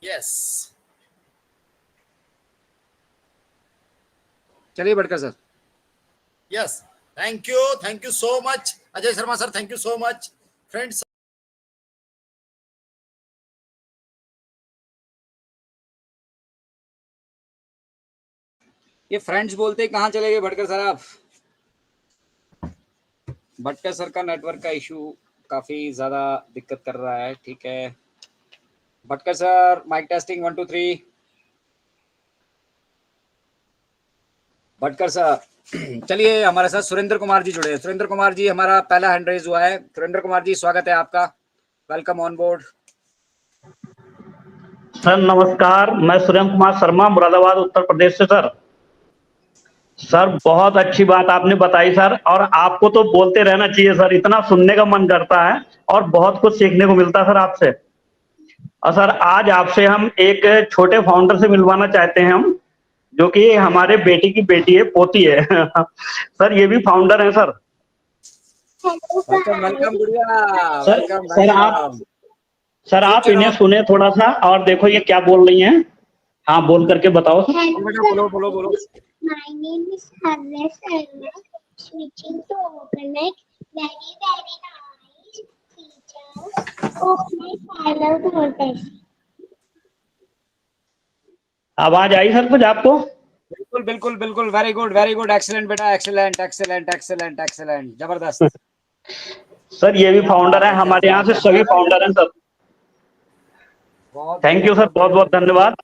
Yes, चलिए Bhatkar sir. Yes, thank you so much Ajay Sharma sir, thank you so much friends. ये friends बोलते ही कहाँ चले गए भटकर सर आप? भटकर सर का नेटवर्क का इशू काफी ज्यादा दिक्कत कर रहा है। ठीक है Bhatkar sir, mic testing 1 2 3। Bhatkar sir चलिए, हमारे साथ सुरेंद्र कुमार जी जुड़े हैं। सुरेंद्र कुमार जी, हमारा पहला हैंड रेज हुआ है। सुरेंद्र कुमार जी, स्वागत है आपका, वेलकम ऑन बोर्ड। सर नमस्कार, मैं सुरेंद्र कुमार शर्मा, मुरादाबाद उत्तर प्रदेश से। सर बहुत अच्छी बात आपने बताई सर, और आपको तो बोलते रहना चाहिए सर, इतना सुनने का मन करता है और बहुत कुछ सीखने को मिलता है सर आपसे। और सर आज आपसे हम एक छोटे फाउंडर से मिलवाना चाहते हैं हम, जो कि हमारे बेटी की बेटी है, पोती है सर ये भी फाउंडर है सर। वेलकम वेलकम गुड़िया, सर वेलकम सर आप इन्हें सुने थोड़ा सा, और देखो ये क्या बोल रही हैं। हाँ बोल करके बताओ सर। बोलो बोलो बोलो। My name is Harnesh Sharma. Switching to OpenX. Very nice features of my pilot voltage. आवाज आई सर कुछ आपको? बिल्कुल बिल्कुल बिल्कुल, वेरी गुड, एक्सीलेंट बेटा, एक्सीलेंट एक्सीलेंट एक्सीलेंट एक्सीलेंट, जबरदस्त। सर ये भी फाउंडर है हमारे यहाँ से, सभी फाउंडर हैं सर। थैंक यू सर, बहुत बहुत धन्यवाद।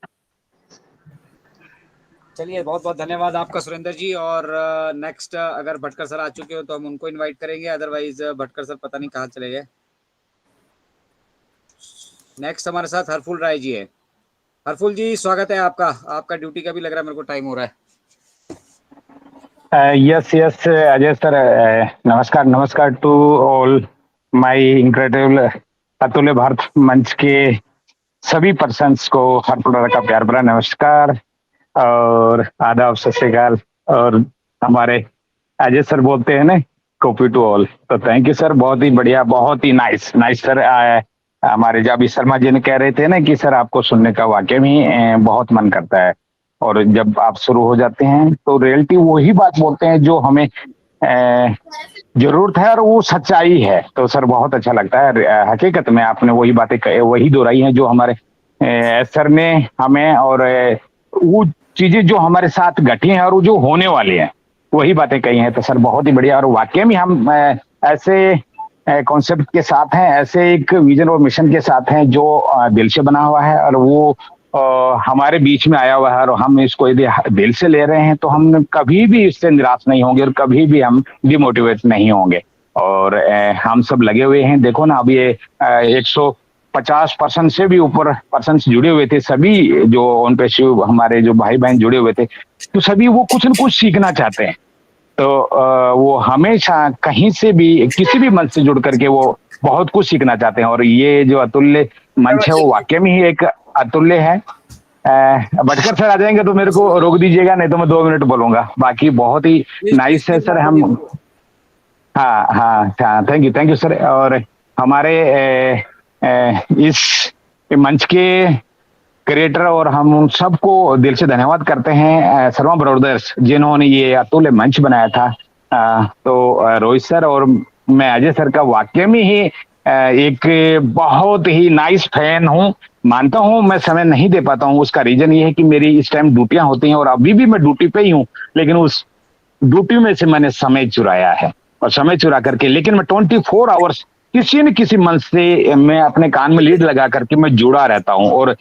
चलिए बहुत बहुत धन्यवाद आपका सुरेंद्र जी। और नेक्स्ट अगर भटकर सर आ चुके हो तो हम उनको इनवाइट करेंगे, अदरवाइज भटकर सर पता नहीं कहाँ चले गए। नेक्स्ट हमारे साथ हरफुल राय जी है। हरफुल जी स्वागत है आपका, आपका ड्यूटी का भी लग रहा है मेरे को टाइम हो रहा है। यस यस अजय सर, नमस्कार टू ऑल माय इनक्रेडिबल अतुल्य भारत मंच के सभी पर्सन्स को हरफुल का प्यार भरा नमस्कार और आदाब, सत श्री अकाल। और हमारे अजय सर बोलते हैं ना, कॉपी टू ऑल, तो थैंक यू सर, बहुत ही बढ़िया, बहुत ही नाइस सर। हमारे जाबी शर्मा जी ने कह रहे थे ना कि सर आपको सुनने का वाकई में बहुत मन करता है, और जब आप शुरू हो जाते हैं तो रियलिटी वही बात बोलते हैं जो हमें जरूरत है और वो सच्चाई है। तो सर बहुत अच्छा लगता है, हकीकत में आपने वही बातें वही दोहराई हैं जो हमारे सर ने हमें, और वो चीजें जो हमारे साथ घटी हैं और वो जो होने वाली हैं वही बातें कही हैं। तो सर बहुत ही बढ़िया, और वाकई में हम ऐसे कॉन्सेप्ट के साथ हैं, ऐसे एक विजन और मिशन के साथ हैं जो दिल से बना हुआ है, और वो हमारे बीच में आया हुआ है, और हम इसको यदि दिल से ले रहे हैं तो हम कभी भी इससे निराश नहीं होंगे और कभी भी हम डिमोटिवेट नहीं होंगे। और हम सब लगे हुए हैं। देखो ना, अब ये 150% से भी ऊपर पर्सन जुड़े हुए थे, सभी जो ऑन पैसिव हमारे जो भाई बहन जुड़े हुए थे, तो सभी वो कुछ न कुछ सीखना चाहते हैं। तो वो हमेशा कहीं से भी किसी भी मंच से जुड़ करके वो बहुत कुछ सीखना चाहते हैं, और ये जो अतुल्य मंच है वो वाकई में ही एक अतुल्य है। भटकर सर आ जाएंगे तो मेरे को रोक दीजिएगा, नहीं तो मैं 2 मिनट बोलूंगा। बाकी बहुत ही नाइस है सर। हम हाँ, थैंक यू सर। और हमारे इस मंच के क्रिएटर और हम उन सबको दिल से धन्यवाद करते हैं, शर्मा ब्रदर्स, जिन्होंने ये अतुल्य मंच बनाया था। तो रोहित सर और मैं अजय सर का वाकई में ही एक बहुत ही नाइस फैन हूँ। मानता हूँ मैं समय नहीं दे पाता हूँ, उसका रीजन ये है कि मेरी इस टाइम ड्यूटियां होती हैं और अभी भी मैं ड्यूटी पे ही हूँ, लेकिन उस ड्यूटी में से मैंने समय चुराया है, और समय चुरा करके लेकिन मैं 24 आवर्स किसी न किसी मंच से मैं अपने कान में लीड लगा करके मैं जुड़ा रहता हूँ। और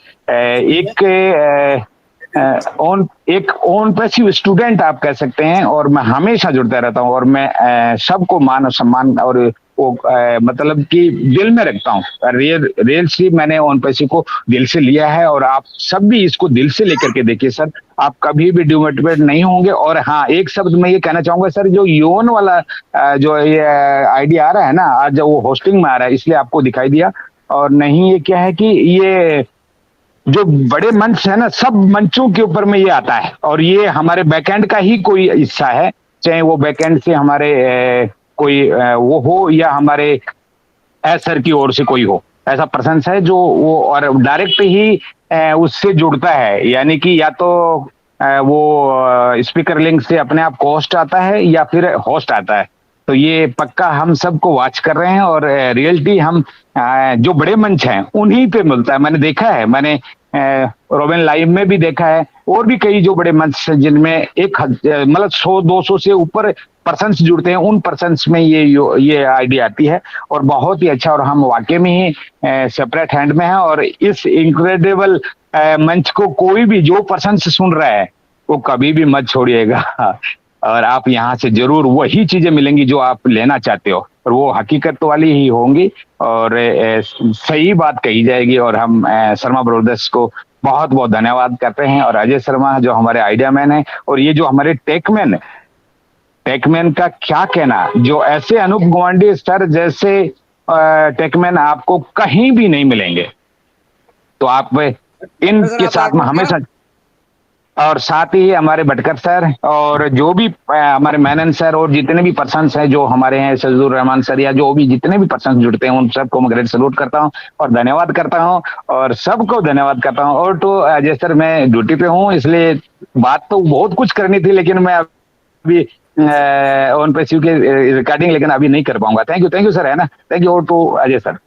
एक ऑन पैसिव स्टूडेंट आप कह सकते हैं, और मैं हमेशा जुड़ता रहता हूँ, और मैं सबको मान और सम्मान और वो मतलब कि दिल में रखता हूँ। रियल सी मैंने ऑन पैसिव को दिल से लिया है, और आप सब भी इसको दिल से लेकर के देखिए सर, आप कभी भी डिमोटिवेट नहीं होंगे। और हाँ, एक शब्द मैं ये कहना चाहूंगा सर, जो योन वाला जो ये आइडिया आ रहा है ना, आज वो होस्टिंग में आ रहा है, इसलिए आपको दिखाई दिया। और नहीं, ये क्या है कि ये जो बड़े मंच है ना, सब मंचों के ऊपर में ये आता है, और ये हमारे बैकएंड का ही कोई हिस्सा है, चाहे वो बैकएंड से हमारे कोई वो हो या हमारे सर की ओर से कोई हो, ऐसा प्रशंसा है जो वो, और डायरेक्ट ही उससे जुड़ता है, यानी कि या तो वो स्पीकर लिंक से अपने आप होस्ट आता है या फिर होस्ट आता है। तो ये पक्का हम सबको वॉच कर रहे हैं और रियलिटी हम जो बड़े मंच हैं उन्हीं पे मिलता है। मैंने देखा है, मैंने रोबिन लाइव में भी देखा है, और भी कई जो बड़े मंच हैं जिनमें मतलब 100-200 से ऊपर पर्सन्स जुड़ते हैं, उन पर्सन्स में ये आइडिया आती है और बहुत ही अच्छा। और हम वाकई में ही सेपरेट हैंड में हैं और इस इनक्रेडिबल मंच को कोई भी जो पर्सन सुन रहा है वो कभी भी मत छोड़िएगा और आप यहाँ से जरूर वही चीजें मिलेंगी जो आप लेना चाहते हो और वो हकीकत वाली ही होंगी और सही बात कही जाएगी। और हम शर्मा ब्रदर्स को बहुत बहुत धन्यवाद करते हैं और अजय शर्मा जो हमारे आइडिया मैन है और ये जो हमारे टेकमैन का क्या कहना, जो ऐसे अनूप गवांडी सर जैसे टेकमैन आपको कहीं भी नहीं मिलेंगे। तो आप इनके साथ में हमेशा, और साथ ही हमारे भटकर सर और जो भी हमारे मैनन सर और जितने भी पर्सन्स हैं जो हमारे हैं, सजदुर रहमान सर या जो भी जितने भी पर्सन्स जुड़ते हैं उन सबको मैं ग्रेट सलूट करता हूं और धन्यवाद करता हूं और सबको धन्यवाद करता हूं। और तो अजय सर मैं ड्यूटी पे हूं इसलिए बात तो बहुत कुछ करनी थी लेकिन मैं अभी ऑन पे के रिकॉर्डिंग लेकिन अभी नहीं कर पाऊंगा। थैंक यू सर, है ना। Thank you. और तो Ajay sir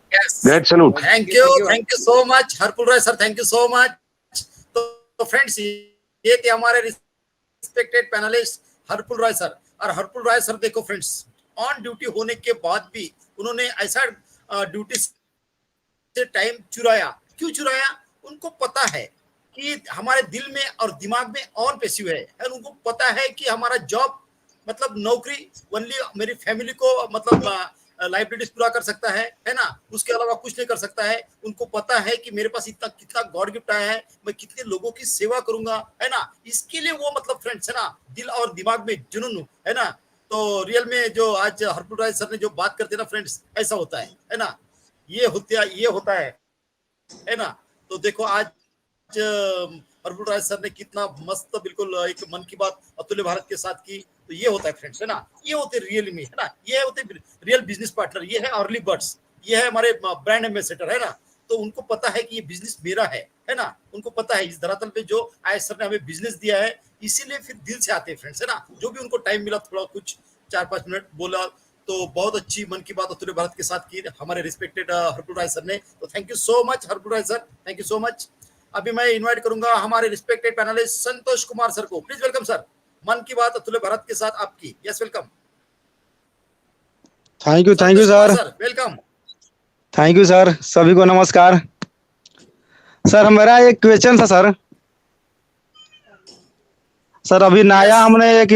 great salute. Thank you so much Harpul Rai sir, thank you so much. तो फ्रेंड्स ये थे हमारे respected panelist Harpul Rai sir. और हरपुल राय सर देखो फ्रेंड्स, ऑन ड्यूटी होने के बाद भी उन्होंने ऐसा ड्यूटी से टाइम चुराया। क्यों चुराया? उनको पता है कि हमारे दिल में और दिमाग में ऑन पैसिव है और उनको पता है कि हमारा जॉब मतलब नौकरी ओनली मेरी फैमिली को मतलब लाइबिलिटीज पूरा कर सकता है ना, उसके अलावा कुछ नहीं कर सकता है। उनको पता है कि मेरे पास इतना कितना गॉड गिफ्ट आया है, मैं कितने लोगों की सेवा करूंगा, है ना। इसके लिए वो मतलब फ्रेंड्स है ना, दिल और दिमाग में जुनून है ना। तो रियल में जो आज हरपुल राय सर ने जो बात करते ना फ्रेंड्स, ऐसा होता है ना। ये होता है ना। तो देखो आज हरपुल राय सर ने कितना मस्त बिल्कुल एक मन की बात अतुल्य भारत के साथ की। तो ये होता है फ्रेंड्स, है ना। ये होते रियल में, है ना। ये होते रियल बिजनेस पार्टनर। ये है अर्ली बर्ड्स, ये है हमारे ब्रांड एम्बेसडर, है ना। तो उनको पता है कि ये बिजनेस मेरा है ना। उनको पता है इस धरातल पे जो आय सर ने हमें बिजनेस दिया है, इसीलिए फिर दिल से आते हैं फ्रेंड्स, है ना। जो भी उनको टाइम मिला थोड़ा कुछ 4-5 मिनट बोला तो बहुत अच्छी मन की बात अतुल्य भारत के साथ की हमारे रिस्पेक्टेड हरपुल राय सर ने। तो thank you so much Harpul Rai sir, thank you so much. अभी मैं इन्वाइट करूंगा हमारे respected panelist Santosh Kumar sir को। प्लीज वेलकम सर, मन की बात अतुल्य भारत के साथ आपकी। Yes welcome. Thank you sir, welcome. Thank you sir. सभी को नमस्कार सर। मेरा एक क्वेश्चन था सर अभी नया हमने एक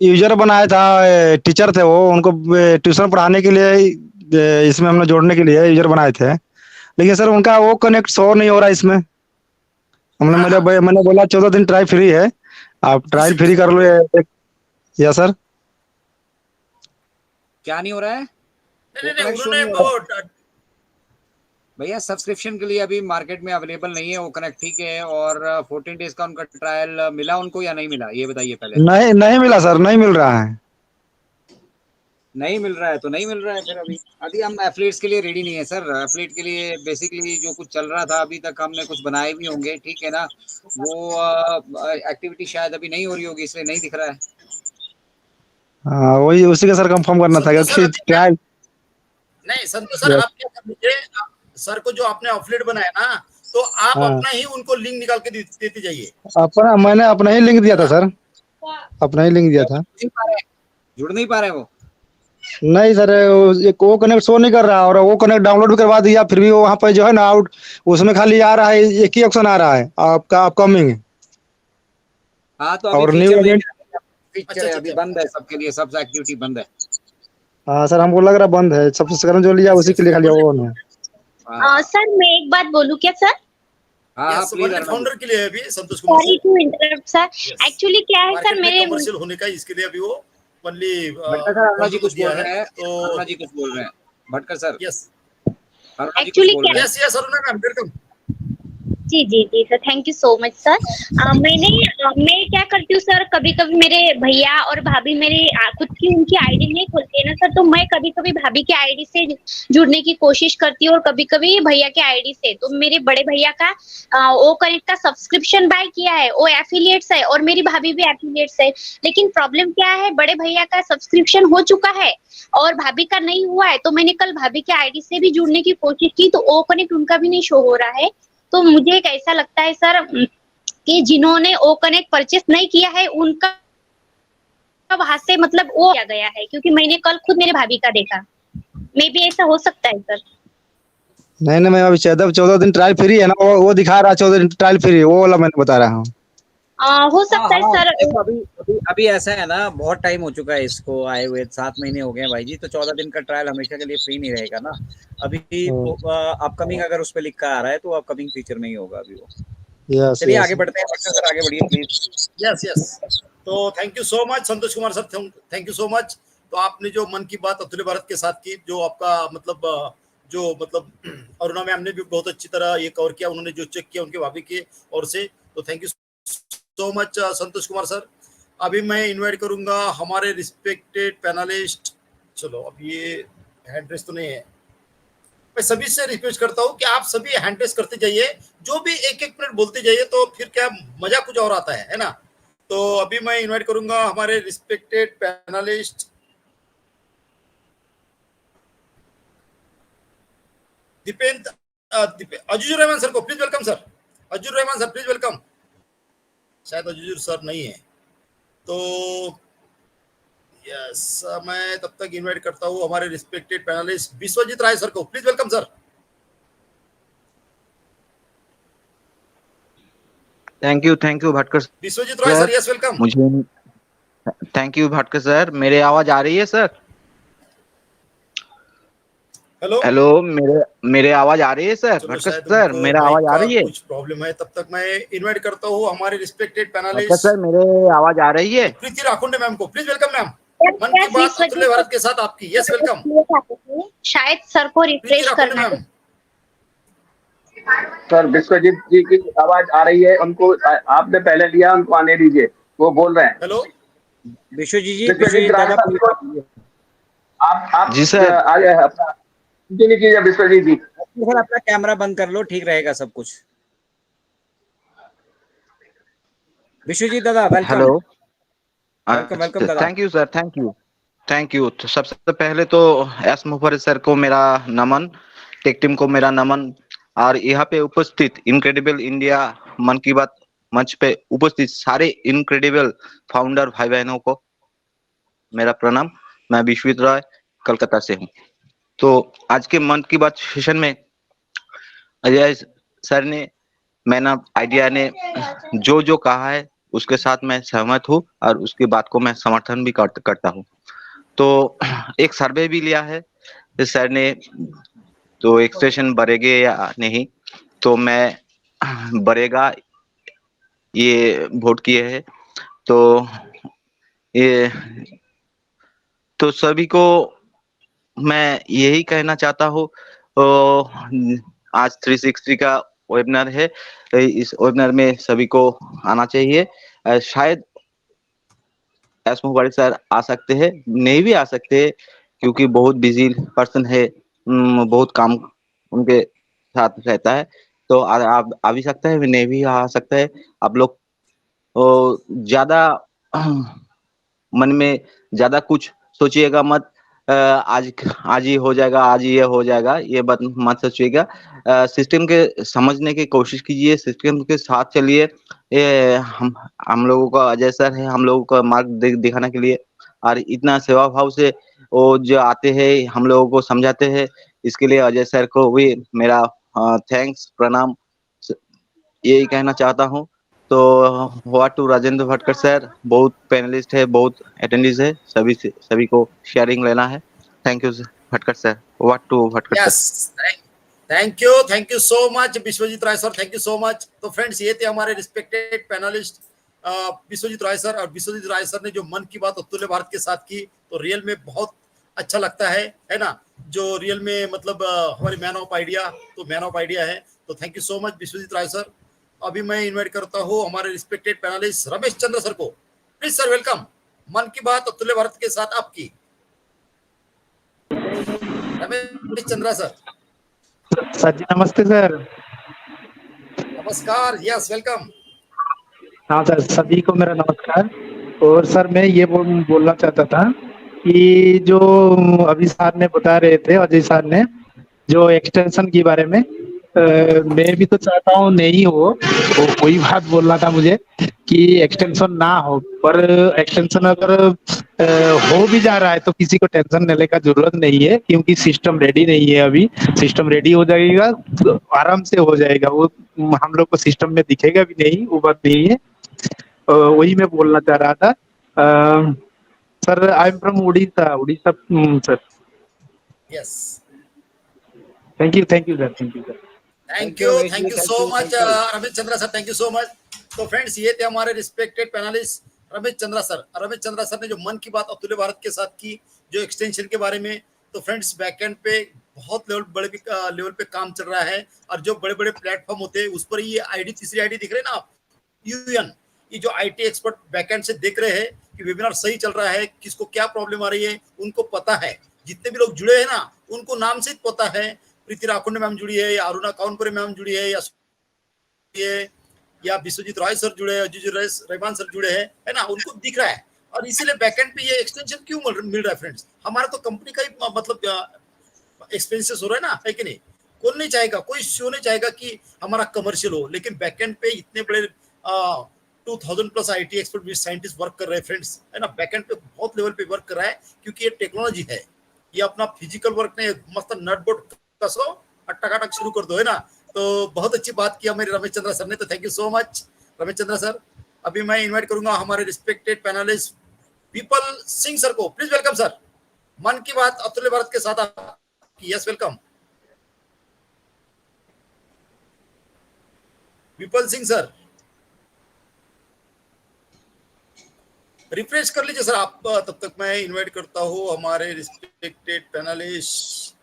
यूजर बनाया था, टीचर थे वो, उनको ट्यूशन पढ़ाने के लिए इसमें हमने जोड़ने के लिए यूजर बनाए थे, लेकिन सर उनका वो कनेक्ट शो नहीं हो रहा इसमें। मैंने बोला 14 दिन ट्राई फ्री है, आप ट्रायल फ्री कर लो। या सर क्या नहीं हो रहा है? नहीं उन्होंने भैया सब्सक्रिप्शन के लिए अभी मार्केट में अवेलेबल नहीं है वो कनेक्ट, ठीक है। और 14 डेज का उनका ट्रायल मिला उनको या नहीं मिला, ये बताइए पहले। नहीं मिला सर, नहीं मिल रहा है। नहीं मिल रहा है तो नहीं मिल रहा है फिर अभी हम एफिलिएट्स के लिए रेडी नहीं है सर। एफिलिएट के लिए बेसिकली जो कुछ चल रहा था अभी तक हमने कुछ बनाए भी होंगे, ठीक है ना। वो एक्टिविटी शायद अभी नहीं हो रही होगी इसलिए नहीं दिख रहा है। हाँ वही उसी का सर कंफर्म करना था क्योंकि ट्रायल नहीं। संतोष सर आप क्या कर लीजिए, सर को जो आपने एफिलिएट बनाया ना, तो आप अपना ही उनको लिंक निकाल के देते जाइए। मैंने अपना ही लिंक दिया था सर, अपना ही लिंक दिया था। जुड़ नहीं पा रहे वो। नहीं सर, वो कनेक्ट शो नहीं कर रहा और वो कनेक्ट डाउनलोड भी करवा दिया, फिर भी वहाँ पे जो है ना आउट, उसमें खाली आ रहा है एक ही ऑप्शन आ रहा है आपका अपकमिंग। हाँ तो और न्यू फीचर है अभी बंद है सबके लिए, सब एक्टिविटी बंद है। हाँ सर हमको लग रहा बंद है, सब्सक्रिप्शन जो लिया उसी के लिए खाली वो है। सर मैं एक बात बोलूं क्या सर? हाँ प्लीज। फाउंडर के लिए अभी Santosh Kumar sorry to interrupt sir, actually क्या है सर मेरे कमर्शियल होने का, इसके लिए अभी वो ओनली भटकर जी कुछ बोल रहे हैं, तो जी कुछ बोल रहे हैं भटकर सर। यस एक्चुअली क्या यस अरुणा मैम वेलकम। जी जी जी sir, thank you so much sir. मैं क्या करती हूँ सर, कभी कभी मेरे भैया और भाभी मेरी खुद की उनकी आईडी नहीं खोलते हैं ना सर, तो मैं कभी कभी भाभी की आईडी से जुड़ने की कोशिश करती हूँ और कभी कभी भैया के आईडी से। तो मेरे बड़े भैया का ओ कनेक्ट का सब्सक्रिप्शन बाय किया है, वो एफिलिएट्स है और मेरी भाभी भी एफिलिएट्स है। लेकिन प्रॉब्लम क्या है, बड़े भैया का सब्सक्रिप्शन हो चुका है और भाभी का नहीं हुआ है। तो मैंने कल भाभी के आईडी से भी जुड़ने की कोशिश की, तो ओ कनेक्ट उनका भी नहीं शो हो रहा है। तो मुझे एक ऐसा लगता है सर कि जिन्होंने ओ कनेक्ट परचेस नहीं किया है उनका वहां से मतलब वो किया गया है, क्योंकि मैंने कल खुद मेरे भाभी का देखा। मे भी ऐसा हो सकता है सर। नहीं नहीं, मैं अभी 14 दिन ट्रायल फ्री है ना, वो दिखा रहा है 14 दिन ट्रायल फ्री, वो वाला मैंने बता रहा हूँ। हो सकता है सर। देखो अभी ऐसा है ना, बहुत टाइम हो चुका है इसको आए हुए, 7 महीने हो गए हैं भाई जी। तो 14 दिन का ट्रायल हमेशा के लिए फ्री नहीं रहेगा ना। अभी अपकमिंग अगर उस पर लिखा आ रहा है तो अपकमिंग फीचर में ही होगा अभी वो। यस चलिए यस। आगे बढ़ते हैं सर, आगे बढ़िए प्लीज। Yes yes. तो thank you so much Santosh Kumar sir, thank you so much. तो आपने जो मन की बात अतुल्य भारत के साथ की, जो आपका मतलब जो मतलब अरुणा मैम ने भी बहुत अच्छी तरह ये कवर किया, उन्होंने जो चेक किया उनके भाभी के ओर से, तो thank you so much Santosh Kumar sir. अभी मैं इनवाइट करूंगा हमारे रिस्पेक्टेड पैनलिस्ट। चलो अब ये हैंड रेस तो नहीं है, मैं सभी से रिक्वेस्ट करता हूं कि आप सभी हैंड रेस करते जाइए, जो भी एक एक मिनट बोलते जाइए, तो फिर क्या मजा कुछ और आता है ना। तो अभी मैं इनवाइट करूंगा हमारे respected panelist Dipendra Ajur Rahman sir को please welcome sir. Ajur Rahman sir please welcome. शायद अजूर सर नहीं है, तो यस मैं तब तक इनवाइट करता हूं हमारे respected panelist Vishwajeet Rai sir को, please welcome sir. Thank you Bhatkar Vishwajeet Rai sir, yes welcome. मुझे थैंक यू भटकर सर, मेरे आवाज आ रही है सर? हेलो हेलो, मेरे आवाज आ रही है सर? चलो भटकर शायद सर, उनको मेरा माइक आवाज आ का रही है? कुछ प्रॉब्लम है, तब तक मैं इनवाइट करता हूँ हमारे रिस्पेक्टेड भटकर पैनलिस्ट सर, मेरे आवाज आ रही है? प्रीति राखुंडे मैम को, प्लीज वेलकम मैम। मन क्या की बात अतुल्य भारत के साथ आपकी, यस वेलकम। शायद सर को प्रीति रिफ्रेश राखुंडे करना है। मैम। सर विश्वजीत जी की आवाज आ रही है, उनको आपने पहले लिया, उनको आने दीजिए, वो बोल रहे हैं। हेलो विश्वजीत दादा आप जी सर। आगे अपना कंटिन्यू कीजिए विश्वजीत जी। सर अपना कैमरा बंद कर लो, ठीक रहेगा सब कुछ। विश्वजीत दादा वेलकम। हेलो, वेलकम दादा। Thank you sir, thank you. तो सबसे पहले तो एस मुफर सर को मेरा नमन, टेक टीम को मेरा नमन, और यहाँ पे उपस्थित इनक्रेडिबल इंडिया मन की बात मंच पे उपस्थित सारे इनक्रेडिबल फाउंडर भाई बहनों को मेरा प्रणाम। मैं विश्वजीत राय कलकत्ता से हूँ। तो आज के मन की बात सेशन में अजय सर ने, मैंने आइडिया ने जो जो कहा है उसके साथ मैं सहमत हूँ और उसकी बात को मैं समर्थन भी करता हूँ। तो एक सर्वे भी लिया है सर ने, तो एक्सटेंशन बढ़ेगे या नहीं, तो मैं बढ़ेगा ये वोट किए है। तो ये तो सभी को मैं यही कहना चाहता हूँ, आज 360 का वेबिनार है, इस वेबिनार में सभी को आना चाहिए। शायद एस मुबारक सर आ सकते हैं, नहीं भी आ सकते हैं क्योंकि बहुत बिजी पर्सन है, बहुत काम उनके साथ रहता है। तो आप आ भी सकता है, नहीं भी आ सकता है। आप लोग ज्यादा मन में ज्यादा कुछ सोचिएगा मत, आज ही हो जाएगा, आज ये हो जाएगा, ये बात मत सोचिएगा। सिस्टम के समझने की कोशिश कीजिए, सिस्टम के साथ चलिए। ये हम लोगों का अजय सर है, हम लोगों का मार्ग दिखाने के लिए, और इतना सेवा भाव से वो जो आते हैं हम लोगों को समझाते हैं, इसके लिए अजय सर को भी मेरा थैंक्स, प्रणाम यही कहना चाहता हूँ। तो what to Rajendra Bhatkar sir, बहुत पैनलिस्ट है, बहुत अटेंडीज है, सभी को शेयरिंग लेना है। Thank you Bhatkar sir, what to Bhatkar sir. Yes thank you so much Vishwajeet Rai sir, thank you so much. तो फ्रेंड्स ये थे हमारे respected panelist Vishwajeet Rai sir. और विश्वजीत राय सर ने जो मन की बात अतुल्य भारत के साथ की, तो रियल में बहुत अच्छा लगता है ना। जो रियल में मतलब हमारे मैन ऑफ आइडिया, तो मैन ऑफ आइडिया है। तो thank you so much Vishwajeet Rai sir. अभी मैं इनवाइट करता हूँ हमारे respected panelist Ramesh Chandra sir को। Please sir, welcome. मन की बात अतुल्य भारत के साथ आपकी। रमेश चंद्रा सर। सर जी नमस्ते सर। नमस्कार, यस वेलकम। हाँ सर, सभी को मेरा नमस्कार। और सर मैं ये बोलना चाहता था कि जो अभी सर ने बता रहे थे, अजय सर ने, जो एक्सटेंशन के बारे में, मैं भी तो चाहता हूँ नहीं हो, वो कोई बात बोलना था मुझे कि एक्सटेंशन ना हो, पर एक्सटेंशन अगर हो भी जा रहा है तो किसी को टेंशन लेने का जरूरत नहीं है, क्योंकि सिस्टम रेडी नहीं है। अभी सिस्टम रेडी हो जाएगा तो आराम से हो जाएगा, वो हम लोग को सिस्टम में दिखेगा भी नहीं, वो बात नहीं है। वही मैं बोलना चाह रहा था। Sir I am from Orissa, Orissa sir. Yes, thank you sir, thank you sir. Thank you so much Ramesh Chandra sir, thank you so much. तो फ्रेंड्स, ये थे हमारे respected panelist Ramesh Chandra sir. Ramesh Chandra sir ने जो मन की बात अतुल्य भारत के साथ की, जो एक्सटेंशन के बारे में। तो फ्रेंड्स, बैकएंड पे बहुत बड़े लेवल पे काम चल रहा है, और जो बड़े बड़े प्लेटफॉर्म होते हैं उस पर ये आईडी, तीसरी आईडी दिख रहे हैं ना आप, यूएन, ये जो आईटी एक्सपर्ट बैकएंड से देख रहे हैं कि वेबिनार सही चल रहा है, किसको क्या प्रॉब्लम आ रही है, उनको पता है। जितने भी लोग जुड़े हैं ना, उनको नाम से पता है। प्रीति राखुंडे मैम जुड़ी है, या अरुणा काउनपुरे मैम जुड़ी है, या विश्वजीत रॉय सर जुड़े हैं, अजीज रहमान सर जुड़े हैं, है ना, उनको दिख रहा है। और इसीलिए बैकएंड पे ये एक्सटेंशन क्यों मिल रहा है फ्रेंड्स? हमारा तो कंपनी का ही मतलब एक्सपेंसेस हो रहा है ना, है कि नहीं? कौन नहीं चाहेगा, कोई शो नहीं चाहेगा कि हमारा कमर्शियल हो, लेकिन बैकएंड पे इतने बड़े 2000 plus IT expert scientist work कर रहे हैं फ्रेंड्स, है ना। बैकएंड पे बहुत लेवल पे वर्क कर रहा है, क्योंकि ये टेक्नोलॉजी है, ये अपना फिजिकल वर्क नहीं, मस्त नट बोल्ट कसो और टकाटक शुरू कर दो, है ना। तो बहुत अच्छी बात किया मेरे रमेश चंद्रा सर ने, तो thank you so much Ramesh Chandra sir. अभी मैं इनवाइट करूंगा हमारे respected panelist Vipul Singh sir को। प्लीज वेलकम सर, मन की बात अतुल्य भारत के साथ आपकी। Yes welcome Vipul Singh sir. Refresh कर लीजिए सर आप, तब तक मैं इनवाइट करता हूं हमारे respected panelist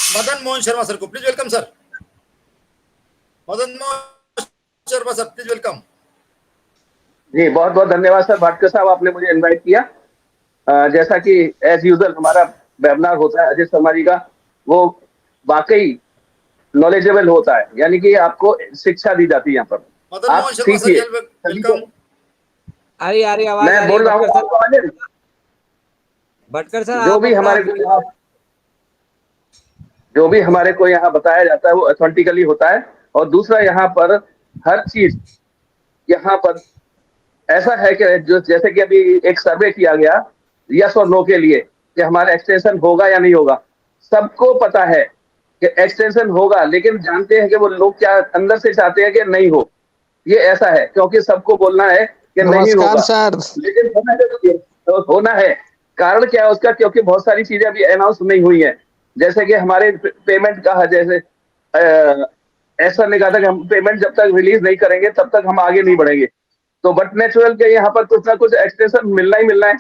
Madan Mohan Sharma sir को। Please welcome sir, Madan Mohan Sharma sir, please welcome. जी बहुत बहुत धन्यवाद सर भाटकर साहब, आपने मुझे इनवाइट किया। जैसा कि एज यूजुअल हमारा वेबिनार होता है अजय शर्मा जी का, वो वाकई नॉलेजेबल होता है, यानी कि आपको शिक्षा दी जाती है यहाँ पर, मदन आप मोहन शर्मा सर, सीखिए। वेलकम। अरे आवाज मैं बोल रहा हूँ भटकर सर, जो भी हमारे को यहाँ बताया जाता है वो ऑथेंटिकली होता है। और दूसरा, यहाँ पर हर चीज यहाँ पर ऐसा है कि जो जैसे कि अभी एक सर्वे किया गया यस और नो के लिए कि हमारा एक्सटेंशन होगा या नहीं होगा, सबको पता है कि एक्सटेंशन होगा, लेकिन जानते हैं कि वो लोग क्या अंदर से चाहते हैं कि नहीं हो। ये ऐसा है क्योंकि सबको बोलना है कि नहीं होगा सर, लेकिन होना है। कारण क्या है उसका? क्योंकि बहुत सारी चीजें अभी अनाउंस नहीं हुई है, जैसे कि हमारे पेमेंट का है, जैसे ऐसा नहीं कहा था कि हम पेमेंट जब तक रिलीज नहीं करेंगे तब तक हम आगे नहीं बढ़ेंगे। तो बट नेचुरल के यहाँ पर कुछ ना कुछ एक्सटेंशन मिलना ही मिलना है।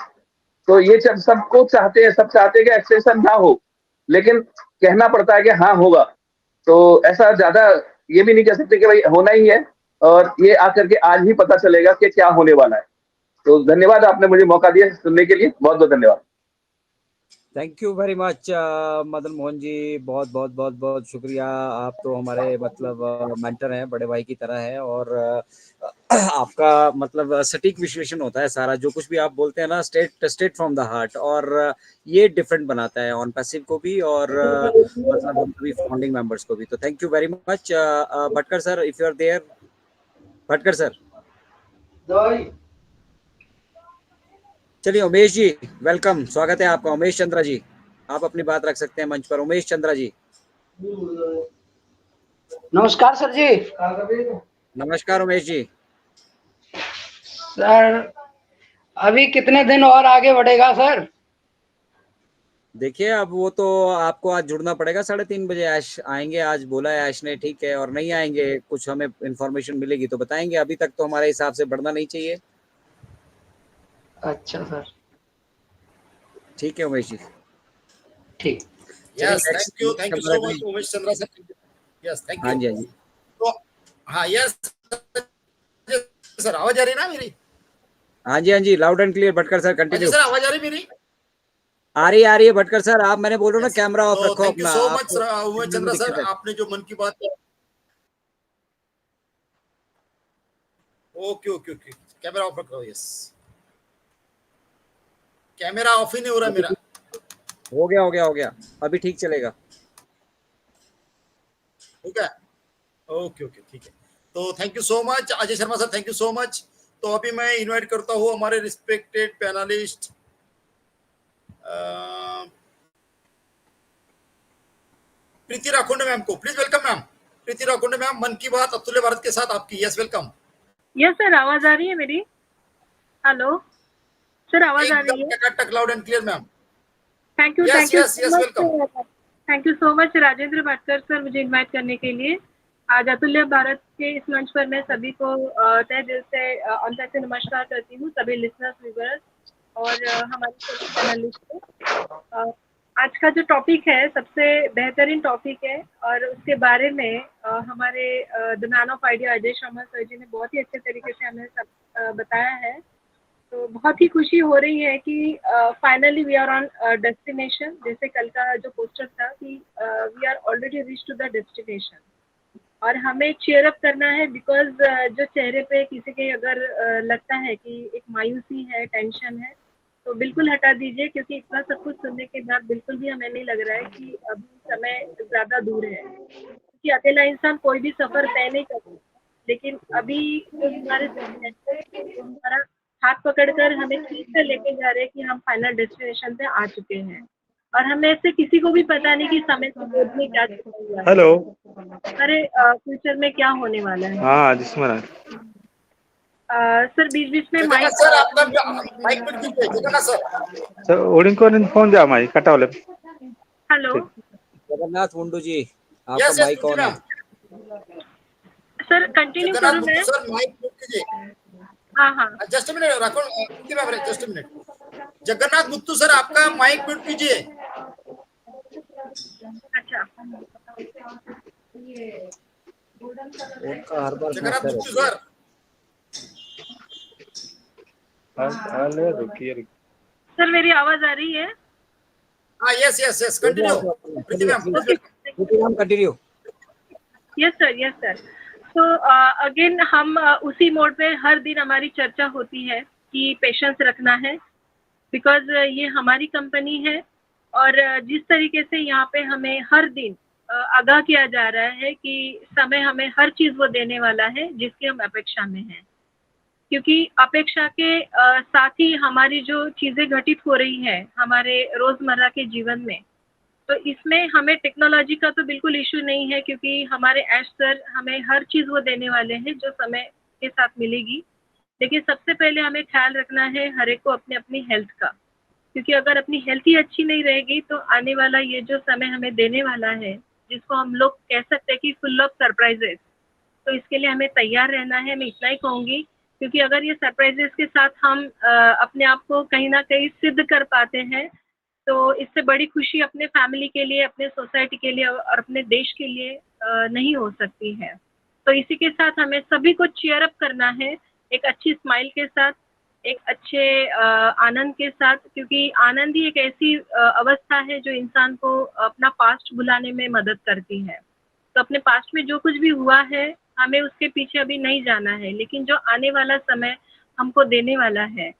तो ये सबको चाहते हैं, सब चाहते हैं कि एक्सटेंशन ना हो, लेकिन कहना पड़ता है कि हाँ होगा। तो ऐसा ज्यादा ये भी नहीं कह सकते कि भाई होना ही है, और ये आकर के आज ही पता चलेगा कि क्या होने वाला है। तो धन्यवाद, आपने मुझे मौका दिया सुनने के लिए, बहुत बहुत धन्यवाद। Thank you very much Madan Mohan ji, बहुत बहुत बहुत बहुत शुक्रिया। आप तो हमारे मतलब मेंटर हैं, बड़े भाई की तरह है, और आपका मतलब सटीक विश्लेषण होता है सारा, जो कुछ भी आप बोलते हैं ना, स्टेट फ्रॉम द हार्ट, और ये डिफरेंट बनाता है ऑन पैसिव को भी, और मतलब हम सभी फाउंडिंग मेंबर्स को भी। तो thank you very much Bhatkar sir, if you are there. Bhatkar sir, चलिए उमेश जी वेलकम, स्वागत है आपका। उमेश चंद्रा जी, आप अपनी बात रख सकते हैं मंच पर। उमेश चंद्रा जी। नमस्कार सर जी। नमस्कार उमेश जी। सर अभी कितने दिन और आगे बढ़ेगा सर? देखिए अब वो तो आपको आज जुड़ना पड़ेगा 3:30 बजे। ऐश आएंगे, आज बोला है ऐश ने, ठीक है, और नहीं आएंगे, कुछ हमें इंफॉर्मेशन मिलेगी तो बताएंगे। अभी तक तो हमारे हिसाब से बढ़ना नहीं चाहिए। अच्छा सर, ठीक है उमेश जी, ठीक। Yes, thank you so much Umesh Chandra sir. Yes thank हाँ यू। जी, हाँ जी। तो हाँ यस सर, आवाज आ रही है ना मेरी? हाँ जी, हाँ जी, loud and clear. Bhatkar sir Ajay continue. Sir आवाज आ रही है मेरी? आ रही है भटकर सर। आप, मैंने बोल रहा हूँ ना, Yes. कैमरा ऑफ तो रखो थैंक यू अपना। सो मच आपको उमेश सुनने में चंद्रा सर, दिक्कत है। आपने जो मन की बात। Okay okay okay, camera off रख रहा हूँ। यस, कैमरा ऑफ ही नहीं हो रहा अभी मेरा। हो गया। अभी ठीक चलेगा। ठीक है, ओके ओके ठीक है। तो thank you so much Ajay Sharma sir, thank you so much. तो अभी मैं इनवाइट करता हूँ हमारे respected panelist Preeti Rakhonde ma'am को। Please welcome ma'am. Preeti Rakhonde ma'am, मन की बात अतुल्य भारत के साथ आपकी। Yes welcome. यस सर, आवाज आ रही है मेरी? हेलो सर, आवाज आ रही एकदम है? टकाटक loud and clear ma'am. Thank you yes yes yes welcome. Thank you so much Rajendra Bhatkar sir, मुझे इनवाइट करने के लिए। आज अतुल्य भारत के इस मंच पर मैं सभी को तहे दिल से अंतर से नमस्कार करती हूँ, सभी लिसनर्स, व्यूअर्स और हमारे सभी पैनलिस्ट को। आज का जो टॉपिक है सबसे बेहतरीन टॉपिक है और उसके बारे में हमारे the man of idea Ajay Sharma sir ji ने बहुत ही अच्छे तरीके से हमें सब बताया है। तो बहुत ही खुशी हो रही है कि finally we are on destination. जैसे कल का जो पोस्टर था कि we are already reach to the destination और हमें चीयर अप करना है। बिकॉज जो चेहरे पे किसी के अगर लगता है कि एक मायूसी है, टेंशन है, तो बिल्कुल हटा दीजिए, क्योंकि इतना सब कुछ सुनने के बाद बिल्कुल भी हमें नहीं लग रहा है कि अभी समय ज़्यादा दूर है, क्योंकि अकेला इंसान कोई भी सफ़र तय नहीं कर सकता। लेकिन अभी जो हमारे सामने है, वो हमारा हाथ पकड़कर हमें खींच कर लेके जा रहे हैं कि हम फाइनल डेस्टिनेशन पे आ चुके हैं और हमें से किसी को भी पता नहीं कि समय की गोद में क्या छिपा हुआ है, हेलो। हमारे फ्यूचर में क्या होने वाला है। हाँ जिसमें सर बीच बीच में जगन्नाथ माइक सर आपका माइक म्यूट कीजिए। जगन्नाथ सर, उनको फोन दिया माई कटा वाले। हेलो जगन्नाथ मुंडू जी, आपका yes yes mic Preeti on है। मैम। सर, कंटिन्यू जगन्नाथ करूँ मुंडू मैं? सर माइक म्यूट कीजिए। हाँ हाँ, जस्ट मिनट रखो Preeti ma'am, just minute. Jagannath Muttu sir आपका माइक म्यूट कीजिए। अच्छा। उनका हर बार जगन्नाथ समस्या मुत्तू रहती है। सर। सर मेरी आवाज़ आ रही है? हाँ yes yes yes continue Preeti ma'am, please okay, welcome. Continue. Yes sir. तो अगेन हम उसी मोड पे हर दिन हमारी चर्चा होती है कि पेशेंस रखना है। बिकॉज ये हमारी कंपनी है और जिस तरीके से यहाँ पे हमें हर दिन आगाह किया जा रहा है कि समय हमें हर चीज़ वो देने वाला है जिसकी हम अपेक्षा में हैं, क्योंकि अपेक्षा के साथ ही हमारी जो चीज़ें घटित हो रही हैं हमारे रोज़मर्रा के जीवन में, तो इसमें हमें टेक्नोलॉजी का तो बिल्कुल इशू नहीं है, क्योंकि हमारे ऐश सर हमें हर चीज़ वो देने वाले हैं जो समय के साथ मिलेगी। लेकिन सबसे पहले हमें ख्याल रखना है हर एक को अपनी अपनी हेल्थ का, क्योंकि अगर अपनी हेल्थ ही अच्छी नहीं रहेगी तो आने वाला ये जो समय हमें देने वाला है, जिसको हम लोग कह सकते हैं कि फुल ऑफ सरप्राइजेस, तो इसके लिए हमें तैयार रहना है। मैं इतना ही कहूँगी, क्योंकि अगर ये सरप्राइजेस के साथ हम अपने आप को कहीं ना कहीं सिद्ध कर पाते हैं, तो इससे बड़ी खुशी अपने फैमिली के लिए, अपने सोसाइटी के लिए और अपने देश के लिए नहीं हो सकती है। तो इसी के साथ हमें सभी को चीयर अप करना है, एक अच्छी स्माइल के साथ, एक अच्छे आनंद के साथ, क्योंकि आनंद ही एक ऐसी अवस्था है जो इंसान को अपना पास्ट भुलाने में मदद करती है। तो अपने पास्ट में जो कुछ भी हुआ है हमें उसके पीछे अभी नहीं जाना है, लेकिन जो आने वाला समय हमको देने वाला है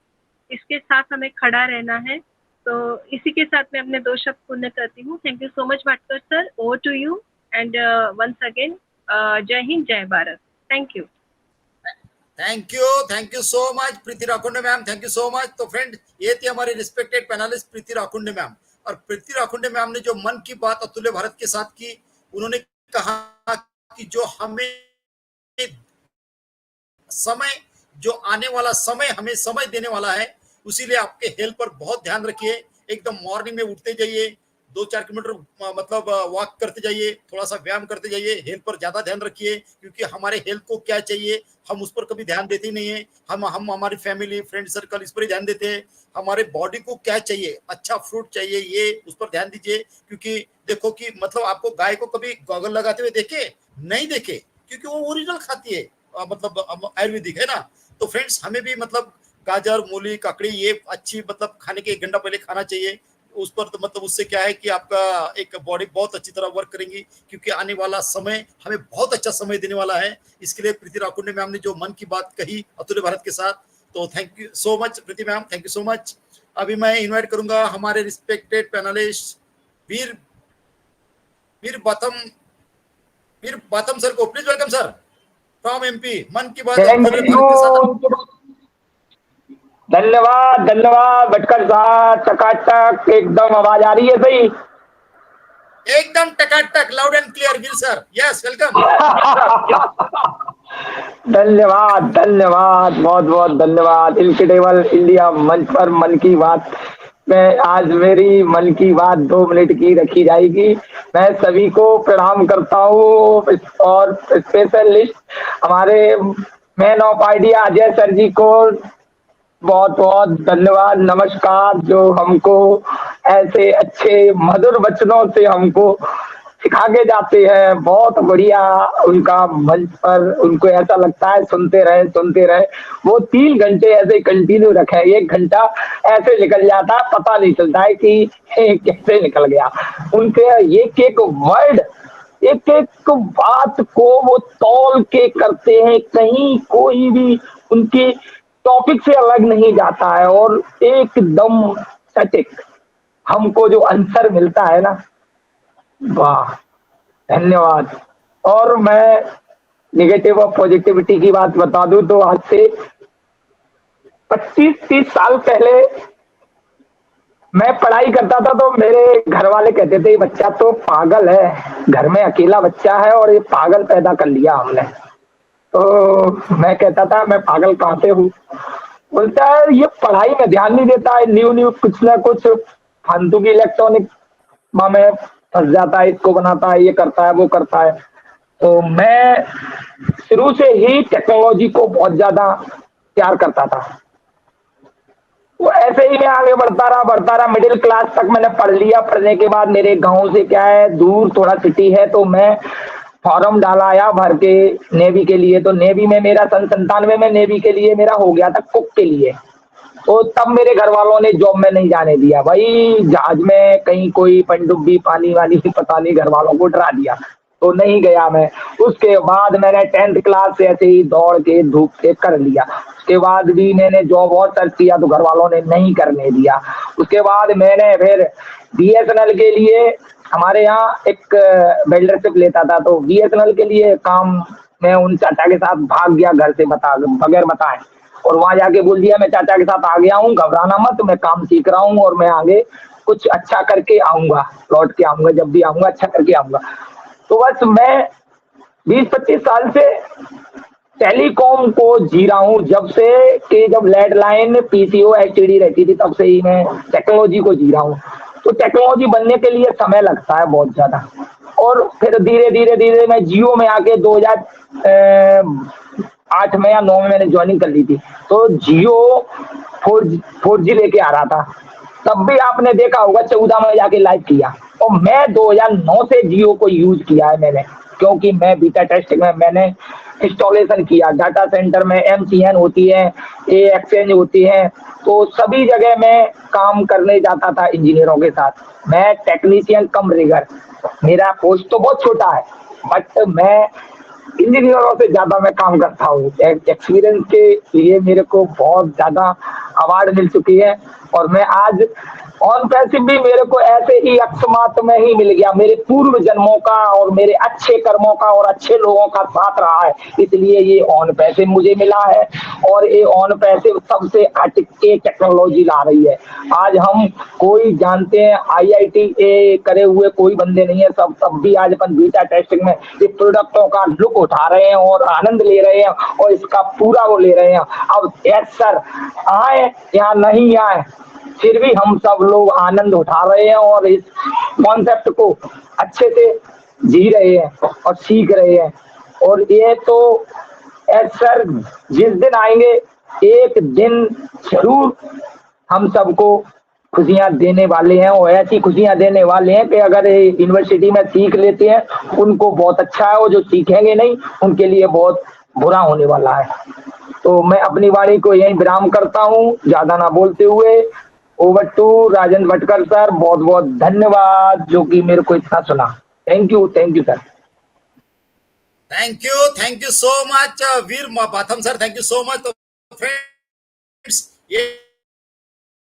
इसके साथ हमें खड़ा रहना है। तो इसी के साथ मैं अपने 2 शब्द पूर्ण करती हूँ। Thank you so much Bhatkar sir, over to you and once again जय हिंद, जय Bharat. Thank you. Thank you so much Preeti Rakhunde ma'am, thank you so much. तो फ्रेंड, ये थी हमारी respected panelist Preeti Rakhunde ma'am. और प्रीति राखुंडे मैम ने जो मन की बात अतुल्य भारत के साथ की, उन्होंने कहा कि जो हमें समय, जो आने वाला समय हमें समय देने वाला है, उसीलिए आपके हेल्थ पर बहुत ध्यान रखिए। एकदम मॉर्निंग में उठते जाइए, 2-4 किलोमीटर मतलब वॉक करते जाइए, थोड़ा सा व्यायाम करते जाइए, हेल्थ पर ज्यादा ध्यान रखिए, क्योंकि हमारे हेल्थ को क्या चाहिए हम उस पर कभी ध्यान देते ही नहीं है। हम हमारी फैमिली, फ्रेंड सर्कल, इस पर ही ध्यान देते हैं। हमारे बॉडी को क्या चाहिए, अच्छा फ्रूट चाहिए, ये उस पर ध्यान दीजिए, क्योंकि देखो कि मतलब आपको गाय को कभी गॉगल लगाते हुए देखे नहीं देखे, क्योंकि वो ओरिजिनल खाती है, मतलब आयुर्वेदिक है ना। तो फ्रेंड्स हमें भी मतलब गाजर, मूली, ककड़ी ये अच्छी मतलब खाने के 1 घंटा पहले खाना चाहिए। उस पर तो मतलब उससे क्या है कि आपका एक बॉडी बहुत अच्छी तरह वर्क करेंगी, क्योंकि आने वाला समय हमें बहुत अच्छा समय देने वाला है। इसके लिए प्रीति राकुंडे मैम ने जो मन की बात कही अतुल्य भारत के साथ, तो thank you so much Preeti ma'am, thank you so much. अभी मैं इनवाइट करूंगा हमारे रिस्पेक्टेड पैनलिस्ट वीर बातम सर को, please welcome sir from MP. मन की बात अतुल्य भारत के साथ। धन्यवाद भटकर साहब, चकाचक एकदम आवाज आ रही है सही, एकदम टकाटक, loud and clear Veer sir, yes welcome. धन्यवाद बहुत बहुत धन्यवाद। इनक्रेडिबल इंडिया मंच पर मन की बात में आज मेरी मन की बात 2 मिनट की रखी जाएगी। मैं सभी को प्रणाम करता हूँ और स्पेशलिस्ट हमारे man of idea Ajay sir ji को बहुत बहुत धन्यवाद, नमस्कार, जो हमको ऐसे अच्छे मधुर वचनों से हमको सिखा के जाते हैं। बहुत बढ़िया उनका मंच पर, उनको ऐसा लगता है सुनते रहे। वो 3 घंटे ऐसे कंटिन्यू रखे, 1 घंटा ऐसे निकल जाता है, पता नहीं चलता है कि कैसे निकल गया। उनके एक वर्ड, एक बात को वो तौल के करते हैं, कहीं कोई भी उनके टॉपिक से अलग नहीं जाता है और एकदम सटीक हमको जो आंसर मिलता है ना, वाह धन्यवाद। और मैं नेगेटिव और पॉजिटिविटी की बात बता दूं तो आज से 25-30 साल पहले मैं पढ़ाई करता था तो मेरे घर वाले कहते थे बच्चा तो पागल है, घर में अकेला बच्चा है और ये पागल पैदा कर लिया हमने। तो मैं कहता था मैं पागल कहाँ से हूँ? बोलता है ये पढ़ाई में ध्यान नहीं देता है, न्यू कुछ ना कुछ फालतू की इलेक्ट्रॉनिक में फंस जाता है, इसको बनाता है, ये करता है, वो करता है। तो मैं शुरू से ही टेक्नोलॉजी को बहुत ज्यादा प्यार करता था। वो ऐसे ही मैं आगे बढ़ता रहा, मिडिल क्लास तक मैंने पढ़ लिया। पढ़ने के बाद मेरे गांव से क्या है दूर थोड़ा सिटी है, तो मैं फॉर्म डाला भर के नेवी के लिए। तो नेवी में मेरा 97 में नेवी के लिए मेरा हो गया था कुक के लिए। तो तब मेरे घर वालों ने जॉब में नहीं जाने दिया, भाई जहाज में कहीं कोई पनडुब्बी पानी वानी पता नहीं, घर वालों को डरा दिया, तो नहीं गया मैं। उसके बाद मैंने 10th क्लास से ऐसे ही दौड़ के धूप से कर लिया। उसके बाद भी मैंने जॉब और सर्च किया तो घर वालों ने नहीं करने दिया। उसके बाद मैंने फिर BSNL के लिए, हमारे यहाँ एक बिल्डरशिप लेता था, तो BSNL के लिए काम मैं उन चाचा के साथ भाग गया घर से बगैर बताए, और वहां जाके बोल दिया मैं चाचा के साथ आ गया हूँ, घबराना मत, मैं काम सीख रहा हूँ और मैं आगे कुछ अच्छा करके आऊंगा, लौट के आऊंगा, जब भी आऊंगा अच्छा करके आऊंगा। तो बस मैं 20-25 साल से टेलीकॉम को जी रहा हूँ, जब से कि जब लैंडलाइन PCO STD रहती थी तब से ही मैं टेक्नोलॉजी को जी रहा हूँ। तो टेक्नोलॉजी बनने के लिए समय लगता है बहुत ज्यादा, और फिर धीरे धीरे मैं जियो में आके 2008 में या 9 में मैंने ज्वाइनिंग कर ली थी। तो जियो 4G लेके आ रहा था, तब भी आपने देखा होगा 14 में जाके लाइव किया, और मैं 2009 से जियो को यूज किया है मैंने, क्योंकि मैं बीटा टेस्टिंग में मैंने इंस्टॉलेशन किया। डाटा सेंटर में MCN होती है, एक्सचेंज होती है, तो सभी जगह मैं काम करने जाता था इंजीनियरों के साथ। मैं टेक्नीशियन कम रिगर, मेरा पोस्ट तो बहुत छोटा है, बट मैं इंजीनियरों से ज्यादा मैं काम करता हूँ। एक्सपीरियंस के लिए मेरे को बहुत ज्यादा अवार्ड मिल चुकी है, और मैं आज ऑन पैसिव भी मेरे को ऐसे ही अकस्मात में ही मिल गया, मेरे पूर्व जन्मों का और मेरे अच्छे कर्मों का और अच्छे लोगों का साथ रहा है, इसलिए ये ऑन पैसिव मुझे मिला है। और ये ऑन पैसिव सबसे हटके टेक्नोलॉजी ला रही है। आज हम कोई जानते हैं IIT करे हुए कोई बंदे नहीं है, सब तब भी आज अपन बीटा टेस्टिंग में इस प्रोडक्टों का लुक उठा रहे हैं और आनंद ले रहे हैं और इसका पूरा वो ले रहे हैं। अब यस सर आए या नहीं आए, फिर भी हम सब लोग आनंद उठा रहे हैं और इस कॉन्सेप्ट को अच्छे से जी रहे हैं और सीख रहे हैं। और ये तो सर जिस दिन आएंगे एक दिन जरूर हम सबको खुशियां देने वाले हैं और ऐसी खुशियां देने वाले हैं कि अगर यूनिवर्सिटी में सीख लेते हैं उनको बहुत अच्छा है, और जो सीखेंगे नहीं उनके लिए बहुत बुरा होने वाला है। तो मैं अपनी वाणी को यहीं विराम करता हूँ, ज्यादा ना बोलते हुए। Over to Rajendra Bhatkar sir, बहुत बहुत धन्यवाद जो कि मेरे को इतना सुना। Thank you sir. Thank you so much Veer Batham sir, thank you so much. तो फ्रेंड्स ये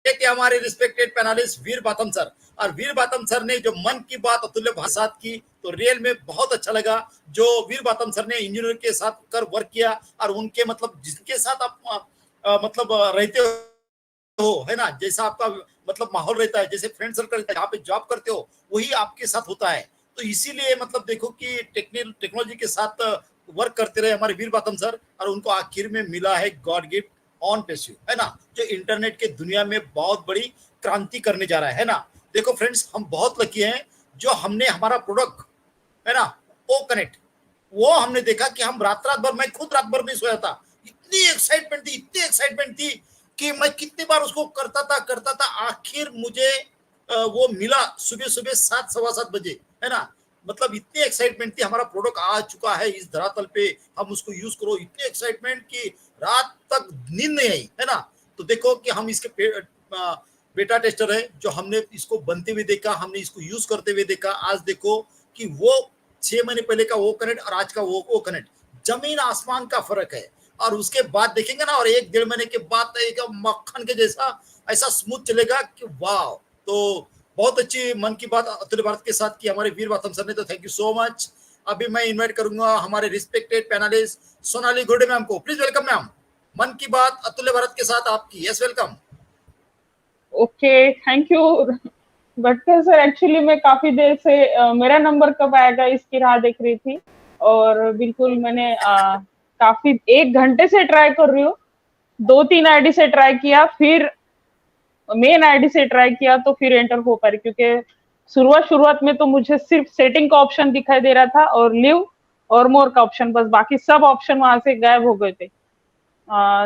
थे हमारे respected panelist Veer Batham sir, और वीर बाथम सर ने जो मन की बात अतुल्य भाषा की तो रियल में बहुत अच्छा लगा। जो वीर बाथम सर ने इंजीनियर के साथ कर वर्क किया और उनके मतलब जिसके साथ आप मतलब रहते हो है ना, जैसा आपका मतलब माहौल रहता है, जैसे फ्रेंड सर्कल रहता है, जहाँ पे जॉब करते हो वही आपके साथ होता है। तो इसीलिए मतलब देखो कि टेक्नोलॉजी के साथ वर्क करते रहे हमारे वीर बाथम सर, और उनको आखिर में मिला है गॉड गिफ्ट ऑन पेस्यू, है ना, जो इंटरनेट के दुनिया में बहुत बड़ी क्रांति करने जा रहा है ना। देखो फ्रेंड्स, हम बहुत लकी हैं जो हमने हमारा प्रोडक्ट है ना ओ कनेक्ट, वो हमने देखा कि हम रात भर, मैं खुद रात भर नहीं सोया था, इतनी एक्साइटमेंट थी कि मैं कितनी बार उसको करता था। आखिर मुझे वो मिला सुबह 7, सवा 7 बजे, है ना। मतलब इतनी एक्साइटमेंट थी, हमारा प्रोडक्ट आ चुका है इस धरातल पे, हम उसको यूज करो, इतनी एक्साइटमेंट कि रात तक नींद नहीं आई, है ना। तो देखो कि हम इसके बेटा टेस्टर है, जो हमने इसको बनते हुए देखा, हमने इसको यूज करते हुए देखा। आज देखो कि वो 6 महीने पहले का वो कनेक्ट और आज का वो कनेक्ट, जमीन आसमान का फर्क है। और उसके बाद देखेंगे ना, और 1-1.5 महीने के बाद एक मक्खन के जैसा ऐसा स्मूथ चलेगा कि वाह। तो बहुत अच्छी मन की बात अतुल्य भारत के साथ की हमारे वीर बाथम सर ने, तो थैंक यू सो मच। अभी मैं इनवाइट करूंगा हमारे respected panelist Sonali Gurde ma'am को, प्लीज वेलकम मैम। मन की बात अतुल्य भारत के साथ आपकी, yes welcome. Okay, thank you Bhatkar sir. Actually मैं काफी देर से मेरा नंबर कब आएगा इसकी राह देख रही थी, और बिल्कुल मैंने काफी 1 घंटे से ट्राई कर रही हूँ। 2-3 आईडी से ट्राई किया, फिर मेन आईडी से ट्राई किया, तो फिर एंटर हो पा रही, क्योंकि शुरुआत में तो मुझे सिर्फ सेटिंग का ऑप्शन दिखाई दे रहा था और लिव और मोर का ऑप्शन, बस बाकी सब ऑप्शन वहां से गायब हो गए थे।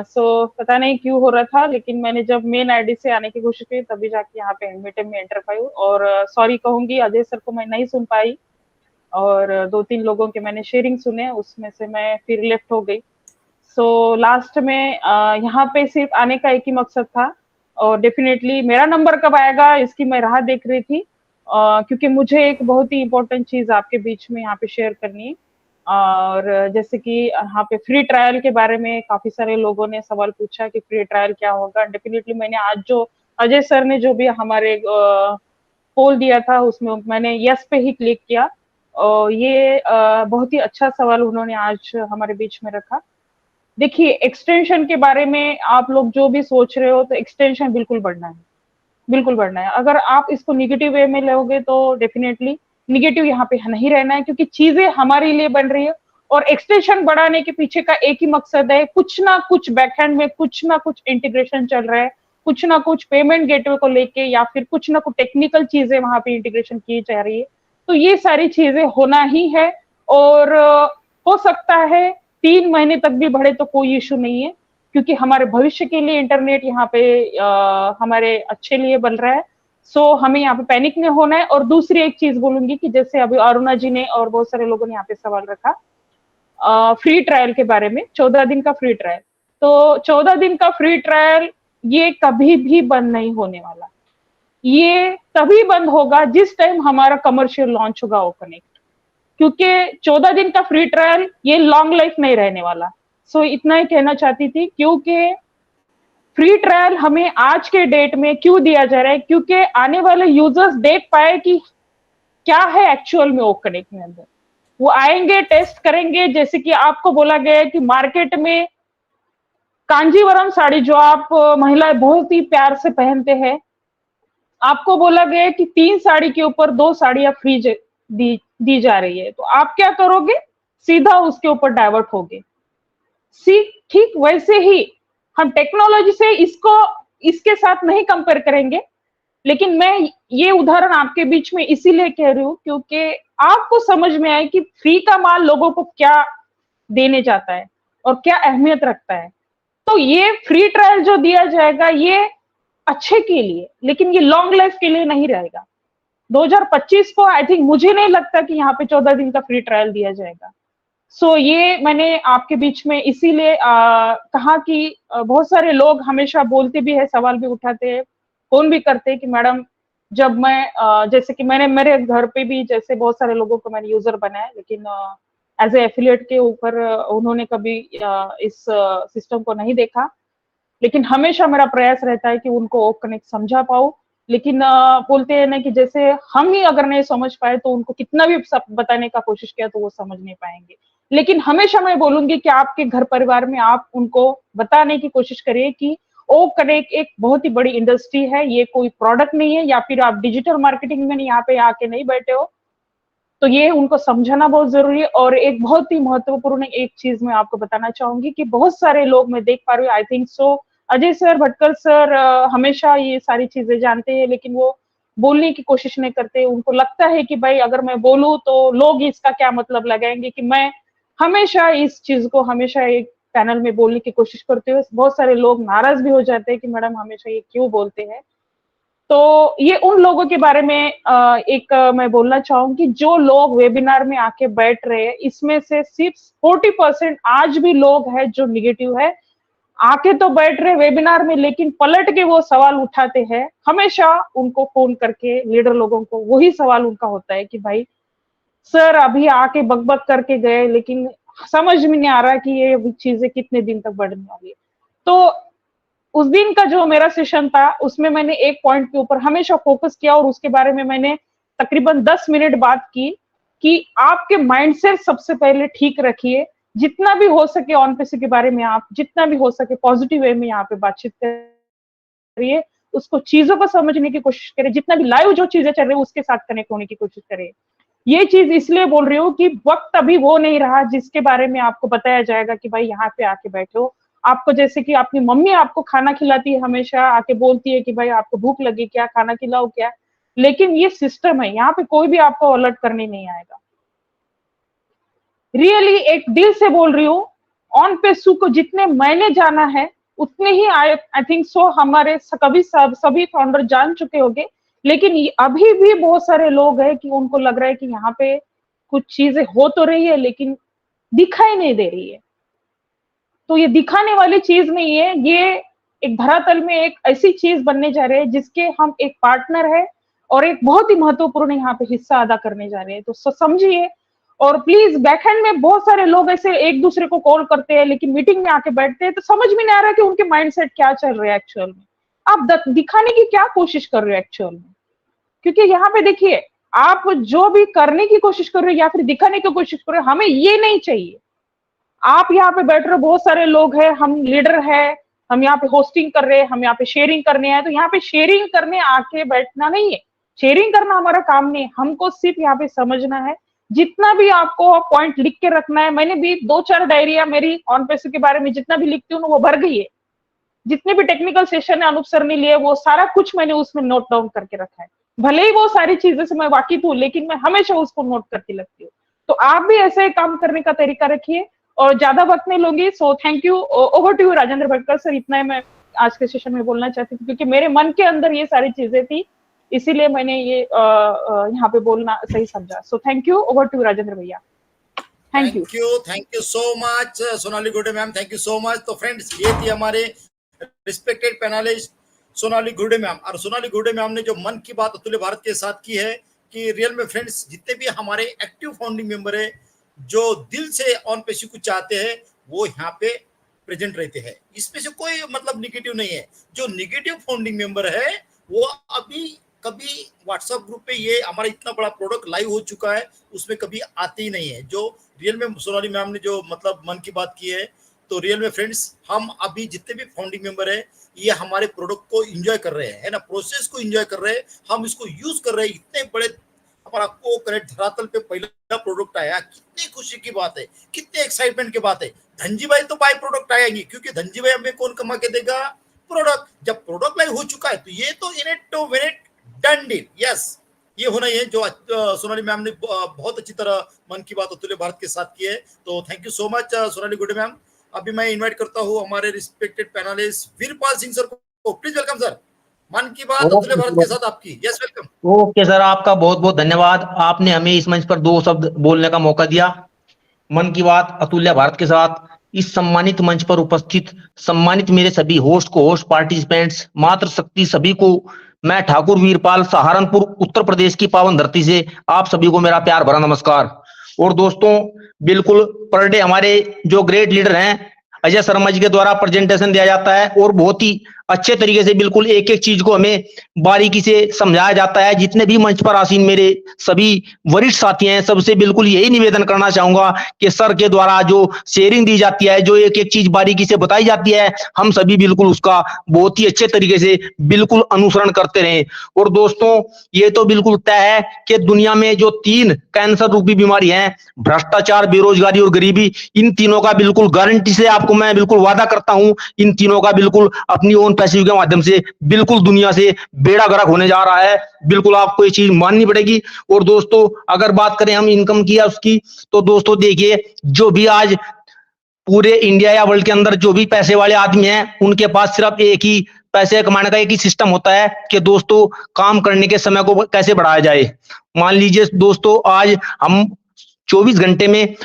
सो पता नहीं क्यों हो रहा था, लेकिन मैंने जब मेन आईडी से आने की कोशिश की तभी जाके यहाँ पे मीटिंग में एंटर पाई। और सॉरी कहूंगी अजय सर को मैं नहीं सुन पाई, और 2-3 लोगों के मैंने शेयरिंग सुने, उसमें से मैं फिर लेफ्ट हो गई। सो लास्ट में यहाँ पे सिर्फ आने का एक ही मकसद था, और डेफिनेटली मेरा नंबर कब आएगा इसकी मैं राह देख रही थी, क्योंकि मुझे एक बहुत ही इम्पोर्टेंट चीज आपके बीच में यहाँ पे शेयर करनी है। और जैसे कि यहाँ पे फ्री ट्रायल के बारे में काफी सारे लोगों ने सवाल पूछा कि फ्री ट्रायल क्या होगा। डेफिनेटली मैंने आज जो अजय सर ने जो भी हमारे पोल दिया था उसमें मैंने यस पे ही क्लिक किया, और ये बहुत ही अच्छा सवाल उन्होंने आज हमारे बीच में रखा। देखिए, एक्सटेंशन के बारे में आप लोग जो भी सोच रहे हो, तो एक्सटेंशन बिल्कुल बढ़ना है। अगर आप इसको निगेटिव वे में लोगे तो डेफिनेटली निगेटिव यहाँ पे नहीं रहना है, क्योंकि चीजें हमारे लिए बन रही है, और एक्सटेंशन बढ़ाने के पीछे का एक ही मकसद है, कुछ ना कुछ बैकएंड में कुछ ना कुछ इंटीग्रेशन चल रहा है, कुछ ना कुछ पेमेंट गेटवे को लेके, या फिर कुछ ना कुछ टेक्निकल चीजें वहां पे इंटीग्रेशन की जा रही है। तो ये सारी चीजें होना ही है, और हो सकता है 3 महीने तक भी बढ़े तो कोई इशू नहीं है, क्योंकि हमारे भविष्य के लिए इंटरनेट यहाँ पे हमारे अच्छे लिए बन रहा है। सो हमें यहाँ पे पैनिक नहीं होना है। और दूसरी एक चीज बोलूंगी कि जैसे अभी अरुणा जी ने और बहुत सारे लोगों ने यहाँ पे सवाल रखा फ्री ट्रायल के बारे में, 14 दिन का फ्री ट्रायल। तो 14 दिन का फ्री ट्रायल ये कभी भी बंद नहीं होने वाला, ये तभी बंद होगा जिस टाइम हमारा कमर्शियल लॉन्च होगा ओ कनेक्ट, क्योंकि 14 दिन का फ्री ट्रायल ये लॉन्ग लाइफ नहीं रहने वाला। सो इतना ही कहना चाहती थी, क्योंकि फ्री ट्रायल हमें आज के डेट में क्यों दिया जा रहा है, क्योंकि आने वाले यूजर्स देख पाए कि क्या है एक्चुअल में ओ कनेक्ट में अंदर। वो आएंगे, टेस्ट करेंगे। जैसे कि आपको बोला गया है कि मार्केट में कांजीवरम साड़ी जो आप महिलाएं बहुत ही प्यार से पहनते हैं, आपको बोला गया है कि 3 साड़ी के ऊपर 2 साड़ियां फ्री दी जा रही है। तो आप क्या करोगे, सीधा उसके ऊपर डाइवर्ट होगे। ठीक वैसे ही हम टेक्नोलॉजी से इसके साथ नहीं कंपेयर करेंगे, लेकिन मैं ये उदाहरण आपके बीच में इसीलिए कह रही हूँ क्योंकि आपको समझ में आए कि फ्री का माल लोगों को क्या देने जाता है और क्या अहमियत रखता है। तो ये फ्री ट्रायल जो दिया जाएगा ये अच्छे के लिए, लेकिन ये लॉन्ग लाइफ के लिए नहीं रहेगा। 2025 को आई थिंक मुझे नहीं लगता कि यहाँ पे 14 दिन का फ्री ट्रायल दिया जाएगा। सो ये मैंने आपके बीच में इसीलिए कहा कि बहुत सारे लोग हमेशा बोलते भी है, सवाल भी उठाते हैं, फोन भी करते हैं कि मैडम जब मैं जैसे कि मैंने मेरे घर पे भी जैसे बहुत सारे लोगों को मैंने यूजर बनाया, लेकिन एज ए एफिलिएट के ऊपर उन्होंने कभी इस सिस्टम को नहीं देखा, लेकिन हमेशा मेरा प्रयास रहता है कि उनको ओप कनेक्ट समझा पाऊं। लेकिन बोलते हैं ना कि जैसे हम ही अगर नहीं समझ पाए तो उनको कितना भी सब बताने का कोशिश किया तो वो समझ नहीं पाएंगे। लेकिन हमेशा मैं बोलूंगी कि आपके घर परिवार में आप उनको बताने की कोशिश करिए कि ओप कनेक्ट एक बहुत ही बड़ी इंडस्ट्री है, ये कोई प्रोडक्ट नहीं है, या फिर आप डिजिटल मार्केटिंग में यहाँ पे आके नहीं बैठे हो, तो ये उनको समझाना बहुत जरूरी है। और एक बहुत ही महत्वपूर्ण एक चीज मैं आपको बताना चाहूंगी कि बहुत सारे लोग मैं देख पा रही हूँ, I think so Ajay sir, Bhatkar sir हमेशा ये सारी चीजें जानते हैं, लेकिन वो बोलने की कोशिश नहीं करते। उनको लगता है कि भाई अगर मैं बोलूं तो लोग इसका क्या मतलब लगाएंगे, कि मैं हमेशा इस चीज को हमेशा एक पैनल में बोलने की कोशिश करते हुए बहुत सारे लोग नाराज भी हो जाते हैं कि मैडम हमेशा ये क्यों बोलते हैं। तो ये उन लोगों के बारे में एक मैं बोलना चाहूंगी, जो लोग वेबिनार में आके बैठ रहे हैं, इसमें से सिर्फ 40% आज भी लोग हैं जो निगेटिव है, आके तो बैठ रहे वेबिनार में, लेकिन पलट के वो सवाल उठाते हैं। हमेशा उनको फोन करके लीडर लोगों को वही सवाल उनका होता है कि भाई सर अभी आके बकबक करके गए, लेकिन समझ में नहीं आ रहा कि ये चीजें कितने दिन तक बढ़ने वाली है। तो उस दिन का जो मेरा सेशन था उसमें मैंने एक पॉइंट के ऊपर हमेशा फोकस किया और उसके बारे में मैंने तकरीबन 10 मिनट बात की कि आपके माइंडसेट सबसे पहले ठीक रखिए, जितना भी हो सके ऑन पेसी के बारे में आप जितना भी हो सके पॉजिटिव वे में यहाँ पे बातचीत करिए, उसको चीजों को समझने की कोशिश करें, जितना भी लाइव जो चीजें चल रही है उसके साथ कनेक्ट होने की कोशिश करें। ये चीज इसलिए बोल रही हूँ कि वक्त अभी वो नहीं रहा जिसके बारे में आपको बताया जाएगा कि भाई यहाँ पे आके बैठो। आपको जैसे कि आपकी मम्मी आपको खाना खिलाती है, हमेशा आके बोलती है कि भाई आपको भूख लगी क्या, खाना खिलाओ क्या, लेकिन ये सिस्टम है, यहाँ पे कोई भी आपको अलर्ट करने नहीं आएगा। रियली एक दिल से बोल रही हूँ, ऑन पेसू को जितने मैंने जाना है उतने ही आई थिंक सो हमारे सभी फाउंडर जान चुके होंगे, लेकिन अभी भी बहुत सारे लोग हैं कि उनको लग रहा है कि यहाँ पे कुछ चीजें हो तो रही है लेकिन दिखाई नहीं दे रही है। तो ये दिखाने वाली चीज नहीं है, ये एक धरातल में एक ऐसी चीज बनने जा रहे हैं जिसके हम एक पार्टनर है और एक बहुत ही महत्वपूर्ण यहाँ पे हिस्सा अदा करने जा रहे हैं। तो समझिए, और प्लीज बैकहैंड में बहुत सारे लोग ऐसे एक दूसरे को कॉल करते हैं लेकिन मीटिंग में आके बैठते हैं तो समझ में नहीं आ रहा कि उनके माइंडसेट क्या चल रहा है एक्चुअल में। आप दिखाने की क्या कोशिश कर रहे हो एक्चुअल में, क्योंकि यहाँ पे देखिए आप जो भी करने की कोशिश कर रहे हो या फिर दिखाने की कोशिश कर रहे हो, हमें ये नहीं चाहिए। आप यहाँ पे बैठ रहे हो, बहुत सारे लोग हैं, हम लीडर है, हम यहाँ पे होस्टिंग कर रहे हैं, हम यहाँ पे शेयरिंग करने आए, तो यहाँ पे शेयरिंग करने आके बैठना नहीं है, शेयरिंग करना हमारा काम नहीं है। हमको सिर्फ यहाँ पे समझना है, जितना भी आपको पॉइंट लिख के रखना है। मैंने भी 2-4 डायरिया मेरी ऑन पेसी के बारे में जितना भी लिखती हूँ वो भर गई है, जितने भी टेक्निकल सेशन है अनूप सर ने लिए वो सारा कुछ मैंने उसमें नोट डाउन करके रखा है। भले ही वो सारी चीजें से मैं वाकिफ हूँ लेकिन मैं हमेशा उसको नोट करके लगती हूँ। तो आप भी ऐसे काम करने का तरीका रखिए और ज्यादा वक्त नहीं लूंगी। So thank you, over to you Rajendra Bhatkar sir. इतना ही मैं आज के सेशन में बोलना चाहती थी क्योंकि मेरे मन के अंदर ये सारी चीजें थी, इसीलिए मैंने ये यहाँ पे बोलना सही समझा। So thank you, over to Rajendra भैया। Thank you so much Sonali Gurde ma'am, thank you so much. तो फ्रेंड्स ये थी हमारे respected panelist Sonali Gurde ma'am, और सोनाली गुर्डे मैम ने जो मन की बात अतुल्य भारत के साथ की है कि रियल में फ्रेंड्स जितने भी हमारे एक्टिव फाउंडिंग मेंबर है जो दिल से ऑन पेसी को चाहते हैं वो यहाँ पे प्रेजेंट रहते हैं, इसमें से कोई मतलब निगेटिव नहीं है। जो निगेटिव फाउंडिंग मेंबर है वो अभी कभी व्हाट्सएप ग्रुप पे ये हमारा इतना बड़ा प्रोडक्ट लाइव हो चुका है उसमें कभी आते ही नहीं है। जो रियल में सोनाली मैम ने जो मतलब मन की बात की है, तो रियल में फ्रेंड्स हम अभी जितने भी फाउंडिंग मेंबर है ये हमारे प्रोडक्ट को एंजॉय कर रहे हैं, है ना, प्रोसेस को एंजॉय कर रहे हैं, हम इसको यूज कर रहे हैं। इतने बड़े हमारा को कनेक्ट धरातल पे पहला प्रोडक्ट आया, कितनी खुशी की बात है, कितने एक्साइटमेंट की बात है। धनजी भाई तो बाय प्रोडक्ट आएंगे क्योंकि धनजी भाई हमें कौन कमा के देगा, प्रोडक्ट। जब प्रोडक्ट लाइव हो चुका है तो ये तो in it to win it done deal, yes ये होना ही है। जो सोनाली मैम ने बहुत अच्छी तरह मन की बात अतुल्य भारत के साथ की है। तो thank you so much Sonali Gurde ma'am. अभी मैं इनवाइट करता हूँ हमारे respected panelist Veerpal Singh sir को, प्लीज वेलकम सर। मन की बात अतुल्य भारत के साथ आपकी। Yes, welcome. ओके सर, आपका बहुत बहुत धन्यवाद। आपने हमें इस मंच पर 2 शब्द बोलने का मौका दिया। मन की बात अतुल्य भारत के साथ इस सम्मानित मंच पर उपस्थित सम्मानित मेरे सभी होस्ट को होस्ट पार्टिसिपेंट्स मातृशक्ति सभी को मैं ठाकुर वीरपाल सहारनपुर उत्तर प्रदेश की पावन धरती से आप सभी को मेरा प्यार भरा नमस्कार। और दोस्तों, बिल्कुल पर डे हमारे जो ग्रेट लीडर हैं अजय शर्मा जी के द्वारा प्रेजेंटेशन दिया जाता है और बहुत ही अच्छे तरीके से बिल्कुल एक एक चीज को हमें बारीकी से समझाया जाता है। जितने भी मंच पर आसीन मेरे सभी वरिष्ठ साथी हैं, सबसे बिल्कुल यही निवेदन करना चाहूंगा कि सर के द्वारा जो शेयरिंग दी जाती है, जो एक एक चीज बारीकी से बताई जाती है, हम सभी बिल्कुल उसका बहुत ही अच्छे तरीके से बिल्कुल अनुसरण करते रहें। और दोस्तों, ये तो बिल्कुल तय है कि दुनिया में जो 3 कैंसर रूपी बीमारी है, भ्रष्टाचार, बेरोजगारी और गरीबी, इन तीनों का बिल्कुल गारंटी से आपको मैं बिल्कुल वादा करता हूं, इन तीनों का बिल्कुल अपनी ओन पैसिव के माध्यम से बिल्कुल दुनिया से बेड़ा गर्क होने जा रहा है। बिल्कुल आपको ये चीज माननी पड़ेगी। और दोस्तों, अगर बात करें हम इनकम की या उसकी, तो दोस्तों देखिए, जो भी आज पूरे इंडिया या वर्ल्ड के अंदर जो भी पैसे वाले आदमी हैं, उनके पास सिर्फ एक ही पैसे कमाने का एक ही सिस्टम होता है कि दोस्तों काम करने के समय को कैसे बढ़ाया जाए। मान लीजिए दोस्तों, आज हम 24 घंटे में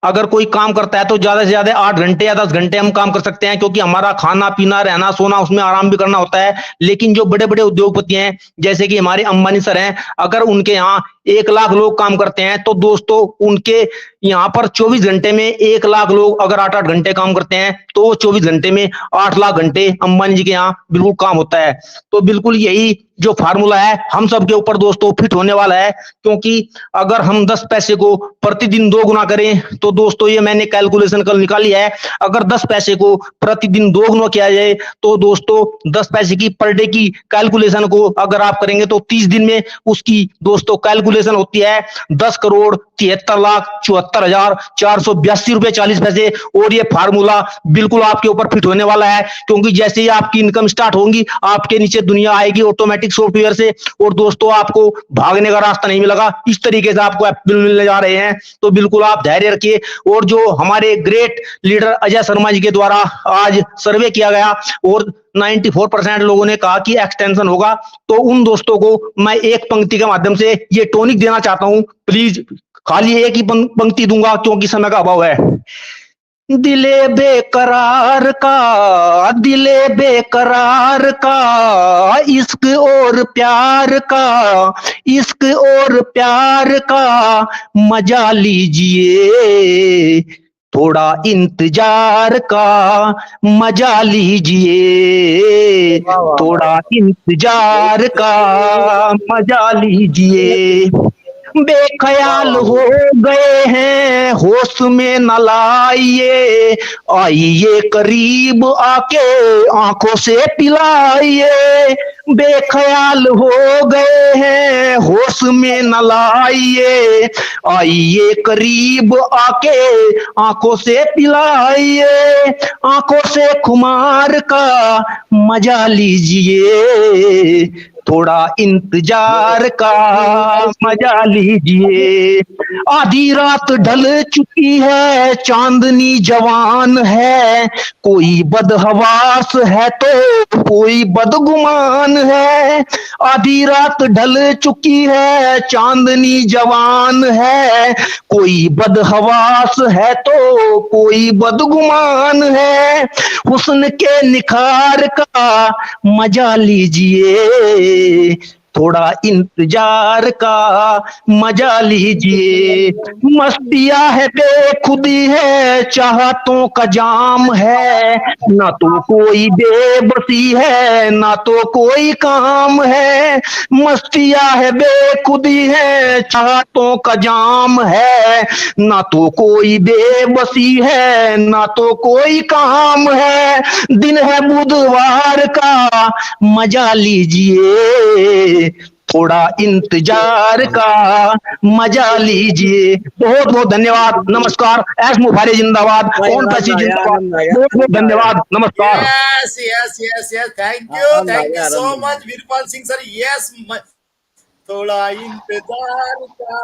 अगर कोई काम करता है तो ज्यादा से ज्यादा 8 घंटे या 10 घंटे हम काम कर सकते हैं, क्योंकि हमारा खाना पीना रहना सोना उसमें आराम भी करना होता है। लेकिन जो बड़े बड़े उद्योगपति हैं, जैसे कि हमारे अंबानी सर हैं, अगर उनके यहाँ 1 लाख लोग काम करते हैं तो दोस्तों उनके यहाँ पर 24 घंटे में 1 लाख लोग अगर 8-8 घंटे काम करते हैं तो 24 घंटे में 8 लाख घंटे अंबानी जी के यहाँ बिल्कुल काम होता है। तो बिल्कुल यही जो फार्मूला है हम सब के ऊपर दोस्तों फिट होने वाला है, क्योंकि अगर हम 10 पैसे को प्रतिदिन 2 गुना करें तो दोस्तों, ये मैंने कैलकुलेशन कल निकाली है, अगर 10 पैसे को प्रतिदिन 2 गुना किया जाए तो दोस्तों 10 पैसे की पर डे की कैलकुलेशन को अगर आप करेंगे तो 30 दिन में उसकी दोस्तों कैलकुलेशन होती है 10,73,74,482 रुपए 40 पैसे। और ये फार्मूला बिल्कुल आपके ऊपर फिट होने वाला है, क्योंकि जैसे ही आपकी इनकम स्टार्ट होगी, आपके नीचे दुनिया आएगी ऑटोमेटिक सॉफ्टवेयर से, और दोस्तों आपको भागने का रास्ता नहीं मिलेगा। इस तरीके से आपको एप्पल मिलने जा रहे हैं, तो बिल्कुल आप धैर्य रखिए। और जो हमारे ग्रेट लीडर अजय शर्मा जी के द्वारा आज सर्वे किया गया और 94% लोगों ने कहा कि एक्सटेंशन होगा, तो उन दोस्तों को मैं एक पंक्ति के माध्यम से ये टॉनिक देना चाहता हूं। प्लीज खाली एक ही पंक्ति दूंगा क्योंकि समय का अभाव है। दिले बेकरार का, दिले बेकरार का, इश्क और प्यार का, इश्क और प्यार का मजा लीजिए, थोड़ा इंतजार का मजा लीजिए, थोड़ा इंतजार का मजा लीजिए। बेख्याल हो गए हैं होश में न लाइए, आइए करीब आके आंखों से पिलाइए। बेख्याल हो गए हैं होश में न लाइए, आइए करीब आके आंखों से पिलाइए। आंखों से खुमार का मजा लीजिए, थोड़ा इंतजार का मजा लीजिए। आधी रात ढल चुकी है, चांदनी जवान है, कोई बदहवास है तो कोई बदगुमान है। आधी रात ढल चुकी है, चांदनी जवान है, कोई बदहवास है तो कोई बदगुमान है। हुस्न के निखार का मजा लीजिए, थोड़ा इंतजार का मजा लीजिए। मस्तिया है बेखुदी है, चाहतों का जाम है, ना तो कोई बेबसी है ना तो कोई काम है। मस्तिया है बेखुदी है, चाहतों का जाम है, ना तो कोई बेबसी है ना तो कोई काम है। दिन है बुधवार का मजा लीजिए, थोड़ा इंतजार का मजा लीजिए। बहुत बहुत धन्यवाद, नमस्कार। एस मुफारी जिंदाबाद, कौन पैसी जिंदाबाद। बहुत बहुत धन्यवाद, नमस्कार। Yes yes yes yes, thank you so much Veerpal Singh sir. Yes, थोड़ा इंतजार का,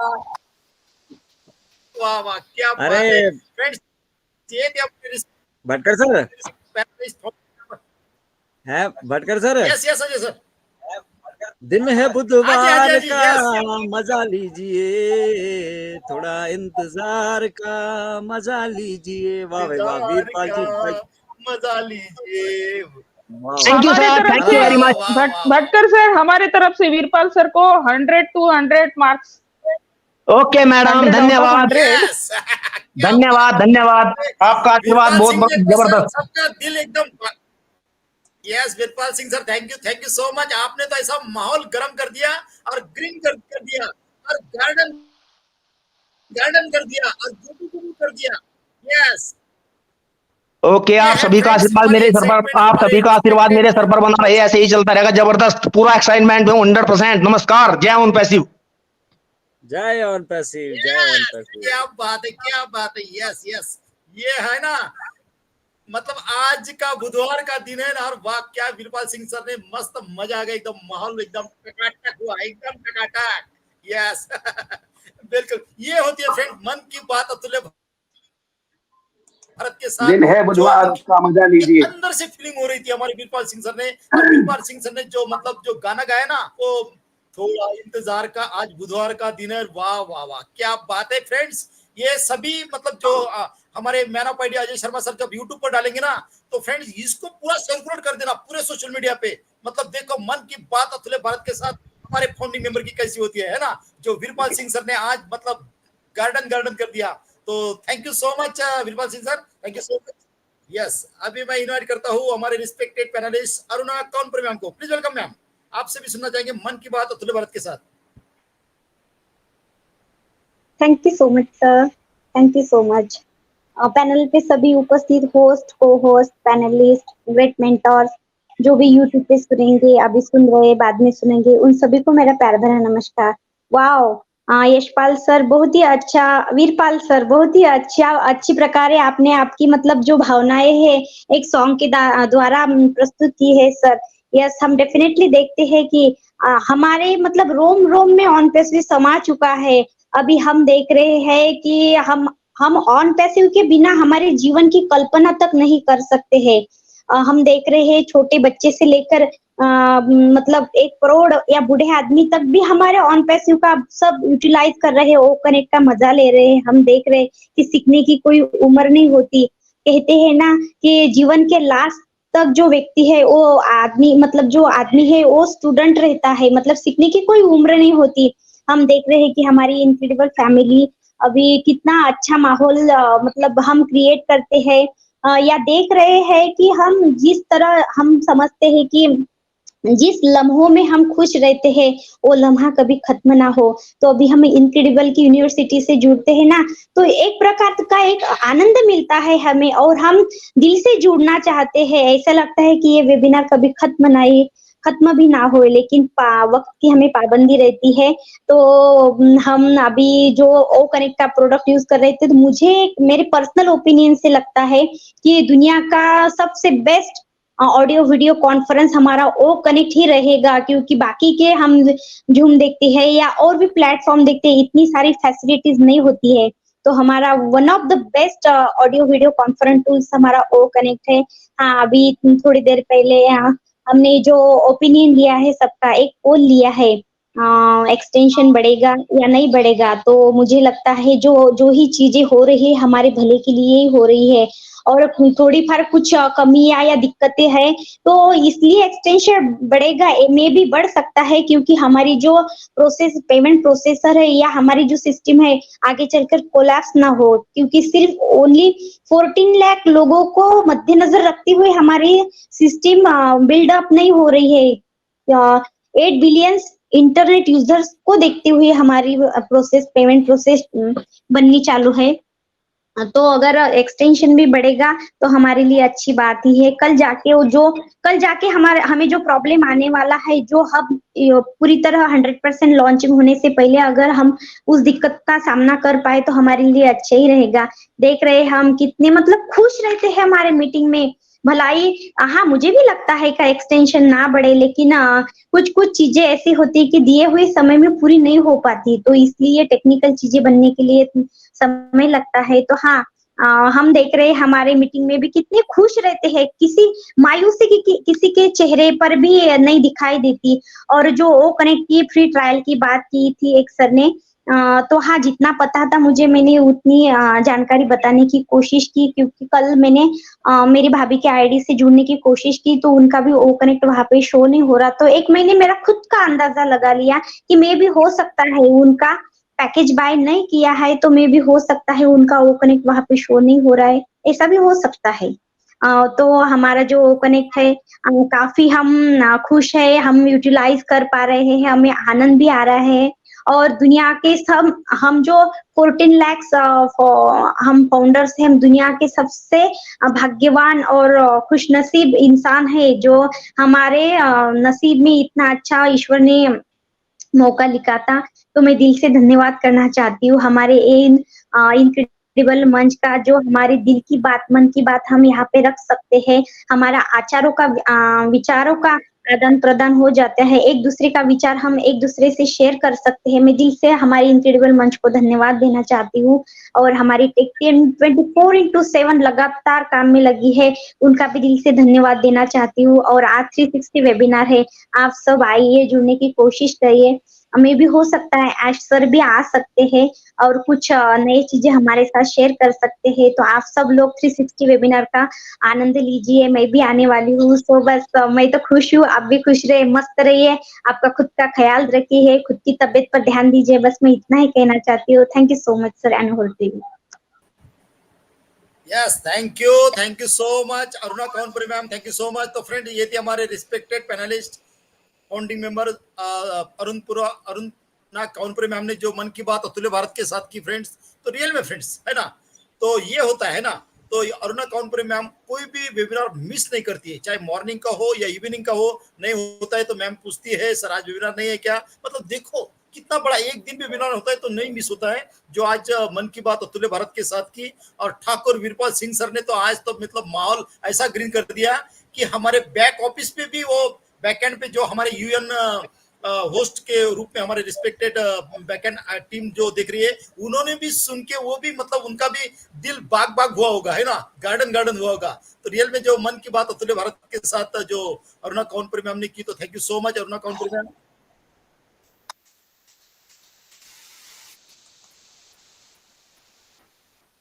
वाह वाह, क्या बात है फ्रेंड्स। ये थे अपने भटकर सर, है Bhatkar sir. Yes yes Ajay sir. दिन है हाँ बुधवार जी, का, yes. मजा लीजिए, थोड़ा इंतजार का मजा लीजिए। वाह भाई वाह, इंतजार वीरपाल जी भाई, का मजा लीजिए। वाह थैंक यू हमारी सर, तरफ थैंक से यू वेरी मच। वाह, वाह, वाह। भटकर सर, हमारी तरफ से वीरपाल सर को 100 to 100 marks. Okay madam, 100 out of धन्यवाद 100। यस क्या धन्यवाद बात धन्यवाद, है। आपका आशीर्वाद वीरपाल बहुत सिंह बहुत ने तो सर जबरदस्त। सबका दिल एकदम। Yes Veerpal Singh sir, thank you so much. आपने तो ऐसा माहौल गर्म कर दिया और ग्रीन कर दिया और गार्डन गार्डन कर दिया और गुबू कर दिया। यस ओके, ये आप है सभी का फ्रेंड्स आशीर्वाद हमारी मेरे सर पर, एक्साइटमेंट, आप हमारे सभी का आशीर्वाद मेरे सर पर बना रहे, ऐसे ही चलता रहेगा। जबरदस्त, पूरा एक्साइटमेंट में 100%। नमस्कार, जय ऑन पैसिव। जय ऑन पैसिव, जय ऑन पैसिव। क्या बात है, क्या बात है। यस यस ये है ना, मतलब आज का बुधवार का दिन है ना, और वाह क्या वीरपाल सिंह सर ने मस्त, मजा आ गया एकदम, माहौल एकदम टकाटक हुआ, एकदम टकाटक। यस बिल्कुल ये होती है फ्रेंड मन की बात अतुल्य भारत के साथ। दिन है जो बुधवार उनकी का मजा लीजिए। अंदर से फीलिंग हो रही थी हमारे वीरपाल सिंह सर ने, और वीरपाल सिंह सर ने जो मतलब जो गाना गाया ना, वो थोड़ा इंतजार का आज बुधवार का दिन है। वाह वाह वाह क्या बात है फ्रेंड्स। ये सभी मतलब जो हमारे man of idea Ajay Sharma sir जब यूट्यूब पर डालेंगे ना, तो फ्रेंड्स इसको पूरा सर्कुलेट कर देना पूरे सोशल मीडिया पे। मतलब देखो मन की बात अतुल्य भारत के साथ हमारे फाउंडिंग मेंबर की कैसी होती है ना, जो वीरपाल सिंह सर ने आज मतलब गार्डन कर दिया। तो thank you so much Veerpal Singh sir, thank you so much. Yes अभी मैं इनवाइट करता हूँ हमारे respected panelist Aruna Kaunpur ma'am को। प्लीज वेलकम मैम, आपसे भी सुनना चाहेंगे मन की बात अतुल्य भारत के साथ। Thank you so much sir, thank you so much. Panel पे सभी उपस्थित होस्ट, को होस्ट, पैनलिस्ट, ग्रेट मेंटर्स, जो भी यूट्यूब पे सुनेंगे, अभी सुन रहे, बाद में सुनेंगे, उन सभी को मेरा प्यार भरा नमस्कार। वाओ यशपाल सर बहुत ही अच्छा, वीरपाल सर बहुत ही अच्छा, अच्छी प्रकार आपने आपकी मतलब जो भावनाएं है एक सॉन्ग के द्वारा प्रस्तुत की है सर। यस हम डेफिनेटली देखते हैं कि हमारे मतलब रोम रोम में ऑन पैसिव समा चुका है। अभी हम देख रहे हैं कि हम ऑन पैसिव के बिना हमारे जीवन की कल्पना तक नहीं कर सकते हैं। हम देख रहे हैं छोटे बच्चे से लेकर मतलब 1 करोड़ या बूढ़े आदमी तक भी हमारे ऑन पैसिव का सब यूटिलाइज कर रहे हैं, ओ कनेक्ट का मजा ले रहे हैं। हम देख रहे हैं कि सीखने की कोई उम्र नहीं होती। कहते हैं ना कि जीवन के लास्ट तक जो व्यक्ति है वो आदमी, मतलब जो आदमी है वो स्टूडेंट रहता है, मतलब सीखने की कोई उम्र नहीं होती। हम देख रहे हैं कि हमारी इनक्रेडिबल फैमिली अभी कितना अच्छा माहौल मतलब हम क्रिएट करते हैं, या देख रहे हैं कि हम जिस तरह हम समझते हैं कि जिस लम्हों में हम खुश रहते हैं वो लम्हा कभी खत्म ना हो। तो अभी हम इनक्रेडिबल की यूनिवर्सिटी से जुड़ते हैं ना, तो एक प्रकार का एक आनंद मिलता है हमें, और हम दिल से जुड़ना चाहते हैं। ऐसा लगता है कि ये वेबिनार कभी खत्म भी ना हो, लेकिन वक्त की हमें पाबंदी रहती है। तो हम अभी जो ओ कनेक्ट का प्रोडक्ट यूज कर रहे थे, तो मुझे मेरे पर्सनल ओपिनियन से लगता है कि दुनिया का सबसे बेस्ट ऑडियो वीडियो कॉन्फ्रेंस हमारा ओ कनेक्ट ही रहेगा, क्योंकि बाकी के हम जूम देखते हैं या और भी प्लेटफॉर्म देखते हैं, इतनी सारी फैसिलिटीज नहीं होती है। तो हमारा one of the best audio video conference tools हमारा ओ कनेक्ट है। हाँ अभी थोड़ी देर पहले हमने जो ओपिनियन लिया है सबका, एक पोल लिया है एक्सटेंशन बढ़ेगा या नहीं बढ़ेगा, तो मुझे लगता है जो ही चीजें हो रही है हमारे भले के लिए ही हो रही है, और थोड़ी फार कुछ कमियां या दिक्कतें हैं तो इसलिए एक्सटेंशन बढ़ेगा, मे भी बढ़ सकता है, क्योंकि हमारी जो पेमेंट प्रोसेसर है या हमारी जो सिस्टम है आगे चलकर कोलैप्स ना हो, क्योंकि सिर्फ ओनली 14 लाख लोगों को मद्देनजर रखते हुए हमारी सिस्टम बिल्डअप नहीं हो रही है। 8 बिलियन इंटरनेट यूजर्स को देखते हुए हमारी पेमेंट प्रोसेस बननी चालू है। तो अगर एक्सटेंशन भी बढ़ेगा तो हमारे लिए अच्छी बात ही है। कल जाके हमें जो प्रॉब्लम आने वाला है, जो हब पूरी तरह 100% लॉन्चिंग होने से पहले अगर हम उस दिक्कत का सामना कर पाए तो हमारे लिए अच्छा ही रहेगा। देख रहे हम कितने मतलब खुश रहते हैं हमारे मीटिंग में। भलाई हाँ मुझे भी लगता है कि एक्सटेंशन ना बढ़े, लेकिन कुछ चीजें ऐसी होती है कि दिए हुए समय में पूरी नहीं हो पाती, तो इसलिए टेक्निकल चीजें बनने के लिए समय लगता है। तो हाँ हम देख रहे हैं हमारे मीटिंग में भी कितने खुश रहते हैं, किसी मायूसी किसी के चेहरे पर भी नहीं दिखाई देती। और जो ओ कनेक्ट की फ्री ट्रायल की बात की थी एक सर ने, तो हाँ, जितना पता था मुझे, मैंने उतनी जानकारी बताने की कोशिश की, क्योंकि कल मैंने मेरी भाभी के आईडी से जुड़ने की कोशिश की तो उनका भी ओ कनेक्ट वहां पे शो नहीं हो रहा। तो एक मैंने मेरा खुद का अंदाजा लगा लिया कि मे भी हो सकता है उनका पैकेज बाय नहीं किया है, तो मे भी हो सकता है उनका ओ कनेक्ट वहां पे शो नहीं हो रहा है, ऐसा भी हो सकता है। तो हमारा जो ओ कनेक्ट है काफी हम खुश है, हम यूटिलाइज कर पा रहे हैं, हमें आनंद भी आ रहा है। और दुनिया के सब हम जो 14 lakhs हम फाउंडर्स हैं, हम दुनिया के सबसे भाग्यवान और खुशनसीब इंसान है जो हमारे नसीब में इतना अच्छा ईश्वर ने मौका लिखा था। तो मैं दिल से धन्यवाद करना चाहती हूँ हमारे इनक्रेडिबल मंच का, जो हमारे दिल की बात, मन की बात हम यहाँ पे रख सकते हैं। हमारा आचारों का विचारों का आदान प्रदान हो जाता है, एक दूसरे का विचार हम एक दूसरे से शेयर कर सकते हैं। मैं दिल से हमारे इनक्रेडिबल मंच को धन्यवाद देना चाहती हूँ। और हमारी टेक टीम 24/7 लगातार काम में लगी है, उनका भी दिल से धन्यवाद देना चाहती हूँ। और आज 360 वेबिनार है, आप सब आइए, जुड़ने की कोशिश करिए। हमें भी हो सकता है आज सर भी आ सकते हैं और कुछ नई चीजें हमारे साथ शेयर कर सकते हैं। तो आप सब लोग 360 वेबिनार का आनंद लीजिए, मैं भी आने वाली हूँ। तो बस मैं तो खुश हूँ, आप भी खुश रहिए, मस्त रहिए, आपका खुद का ख्याल रखिए, खुद की तबीयत पर ध्यान दीजिए। बस मैं इतना ही कहना चाहती हूँ। Thank you so much sir and whole team. Yes, thank you so much Aruna Kaunpuri ma'am, thank you so much. तो फ्रेंड, ये थे हमारे respected panelist, founding member Aruna Kaunpuri ma'am ने जो मन की बात अतुल्य भारत के साथ की फ्रेंड्स। तो रियल में फ्रेंड्स है ना, तो ये होता है ना। तो अरुणा काउनपुरी मैम कोई भी वेबिनार मिस नहीं करती है, चाहे मॉर्निंग का हो या इवनिंग का हो। नहीं होता है तो मैम पूछती है सर आज वेबिनार नहीं है क्या। मतलब देखो कितना बड़ा एक दिन भी वेबिनार होता है तो नहीं मिस होता है। जो आज मन की बात अतुल्य भारत के साथ की, और ठाकुर वीरपाल सिंह सर ने तो आज तो मतलब माहौल ऐसा ग्रीन कर दिया कि हमारे बैक ऑफिस पे भी, वो बैकएंड पे जो हमारे यूएन होस्ट के रूप में हमारे रिस्पेक्टेड बैकएंड टीम जो देख रही है, उन्होंने भी सुन के वो भी मतलब उनका भी दिल बाग बाग हुआ होगा, है ना, गार्डन गार्डन हुआ होगा। तो रियल में जो मन की बात अतुल्य भारत के साथ जो अरुणा काउनपुरी मैम ने की, तो thank you so much Aruna Kaunpuri ma'am.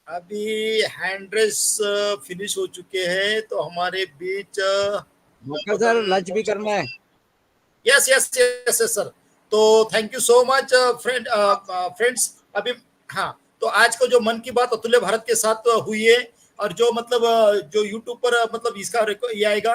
अभी हैंड रेस फिनिश हो चुके हैं, तो हमारे बीच सर लंच भी करना है। Yes yes yes sir. तो thank you so much friends. अभी हाँ, तो आज को जो मन की बात अतुल्य भारत के साथ हुई है, और जो मतलब जो यूट्यूब पर मतलब इसका ये आएगा,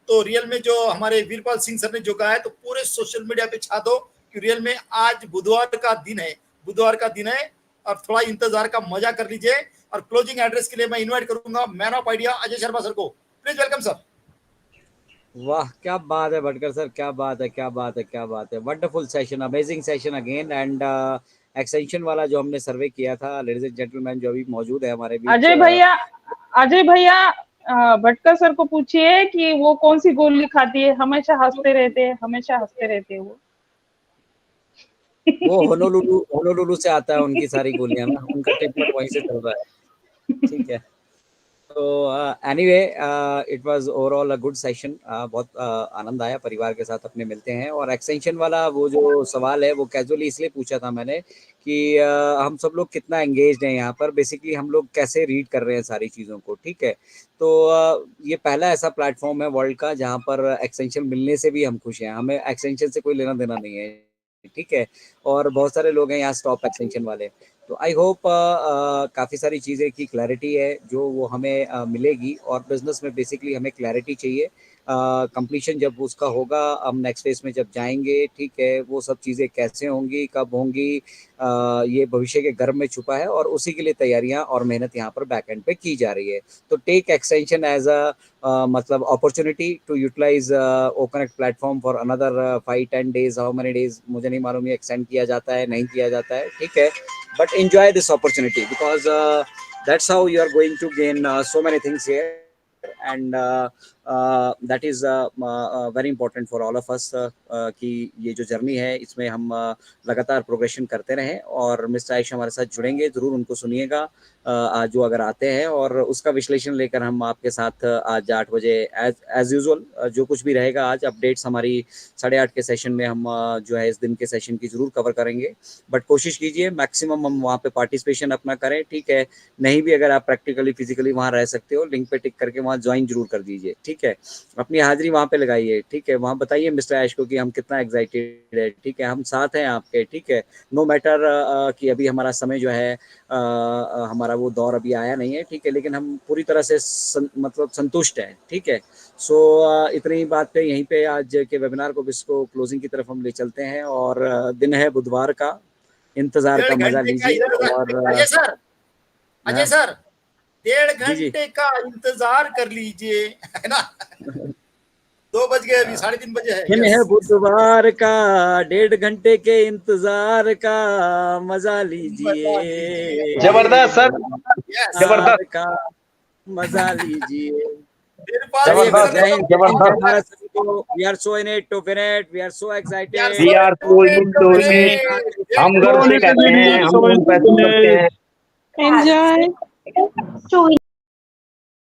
तो रियल में जो हमारे वीरपाल सिंह सर ने जो कहा है, तो पूरे सोशल मीडिया पे छा दो कि रियल में आज बुधवार का दिन है, और थोड़ा इंतजार का मजा कर लीजिए। और क्लोजिंग एड्रेस के लिए मैं इनवाइट करूंगा man of idea Ajay Sharma sir को। Please welcome sir. वाह, क्या बात है भटकर सर, क्या बात है। Wonderful session, amazing session again. And extension वाला जो हमने सर्वे किया था, लेडीज एंड जेंटलमैन जो अभी मौजूद है हमारे बीच, अजय भैया भटकर सर को पूछिए कि वो कौन सी गोली खाती है, हमेशा हंसते रहते वो होनोलुलु से आता है उनकी सारी गोलियां ना, उनका ट्रीटमेंट वहीं से चल रहा है। ठीक है, तो anyway it was overall a good session. बहुत आनंद आया, परिवार के साथ अपने मिलते हैं। और एक्सटेंशन वाला वो जो सवाल है वो कैजुअली इसलिए पूछा था मैंने कि हम सब लोग कितना एंगेज्ड हैं यहाँ पर, बेसिकली हम लोग कैसे रीड कर रहे हैं सारी चीज़ों को। ठीक है, तो ये पहला ऐसा प्लेटफॉर्म है वर्ल्ड का जहाँ पर एक्सटेंशन मिलने से भी हम खुश हैं, हमें एक्सटेंशन से कोई लेना देना नहीं है। ठीक है, और बहुत सारे लोग हैं यहाँ स्टॉप एक्सटेंशन वाले। तो आई होप काफ़ी सारी चीज़ें की क्लैरिटी है जो वो हमें मिलेगी। और बिजनेस में बेसिकली हमें क्लैरिटी चाहिए। कंप्लीशन जब उसका होगा, हम नेक्स्ट फेज में जब जाएंगे, ठीक है, वो सब चीज़ें कैसे होंगी, कब होंगी, ये भविष्य के गर्भ में छुपा है, और उसी के लिए तैयारियां और मेहनत यहाँ पर बैक एंड पे की जा रही है। तो टेक एक्सटेंशन एज अ मतलब opportunity to utilize oconnect platform for another 5-10 days, how many days मुझे नहीं मालूम, ये एक्सटेंड किया जाता है नहीं किया जाता है। ठीक है, but enjoy this opportunity because that's how you are going to gain so many things here, and that is very important for all of us कि ये जो जर्नी है इसमें हम लगातार प्रोग्रेशन करते रहें। और मिस्टर आयुष हमारे साथ जुड़ेंगे, जरूर उनको सुनिएगा आज जो अगर आते हैं, और उसका विश्लेषण लेकर हम आपके साथ आज 8 बजे एज यूजुअल जो कुछ भी रहेगा आज अपडेट्स हमारी 8:30 के सेशन में हम जो है इस दिन के सेशन की जरूर कवर करेंगे। बट कोशिश कीजिए मैक्सिमम हम वहाँ पे पार्टिसिपेशन अपना करें, ठीक है। नहीं भी अगर आप प्रैक्टिकली फिजिकली वहाँ रह सकते हो, लिंक पे टिक करके वहाँ ज्वाइन जरूर कर दीजिए, ठीक है। अपनी हाजिरी वहाँ पे लगाइए, ठीक है। वहाँ बताइए मिस्टर आयुष को कि हम कितना एक्साइटेड है, ठीक है। हम साथ हैं आपके, ठीक है। नो मैटर कि अभी हमारा समय जो है हमारा वो दौर अभी आया नहीं है, ठीक है, लेकिन हम पूरी तरह से मतलब संतुष्ट हैं, ठीक है। सो इतनी बात पे यहीं पे आज के वेबिनार को इसको क्लोजिंग की तरफ हम ले चलते हैं। और दिन है बुधवार का, इंतजार का मजा लीजिए। और अजय सर, अजय सर 1.5 जी, जी। घंटे का इंतजार कर लीजिए, है ना। 2 बज गए, अभी 3:30 बजे है। दिन है बुधवार का, 1.5 घंटे के इंतजार का मजा लीजिए। जबरदस्त सर, जबरदस्त। का मजा लीजिए। जबरदस्त, जबरदस्त। We are so in it, to win it. We are so excited. We are so into it. हम गर्व से कहते हैं, हम पैसे करते हैं। Enjoy.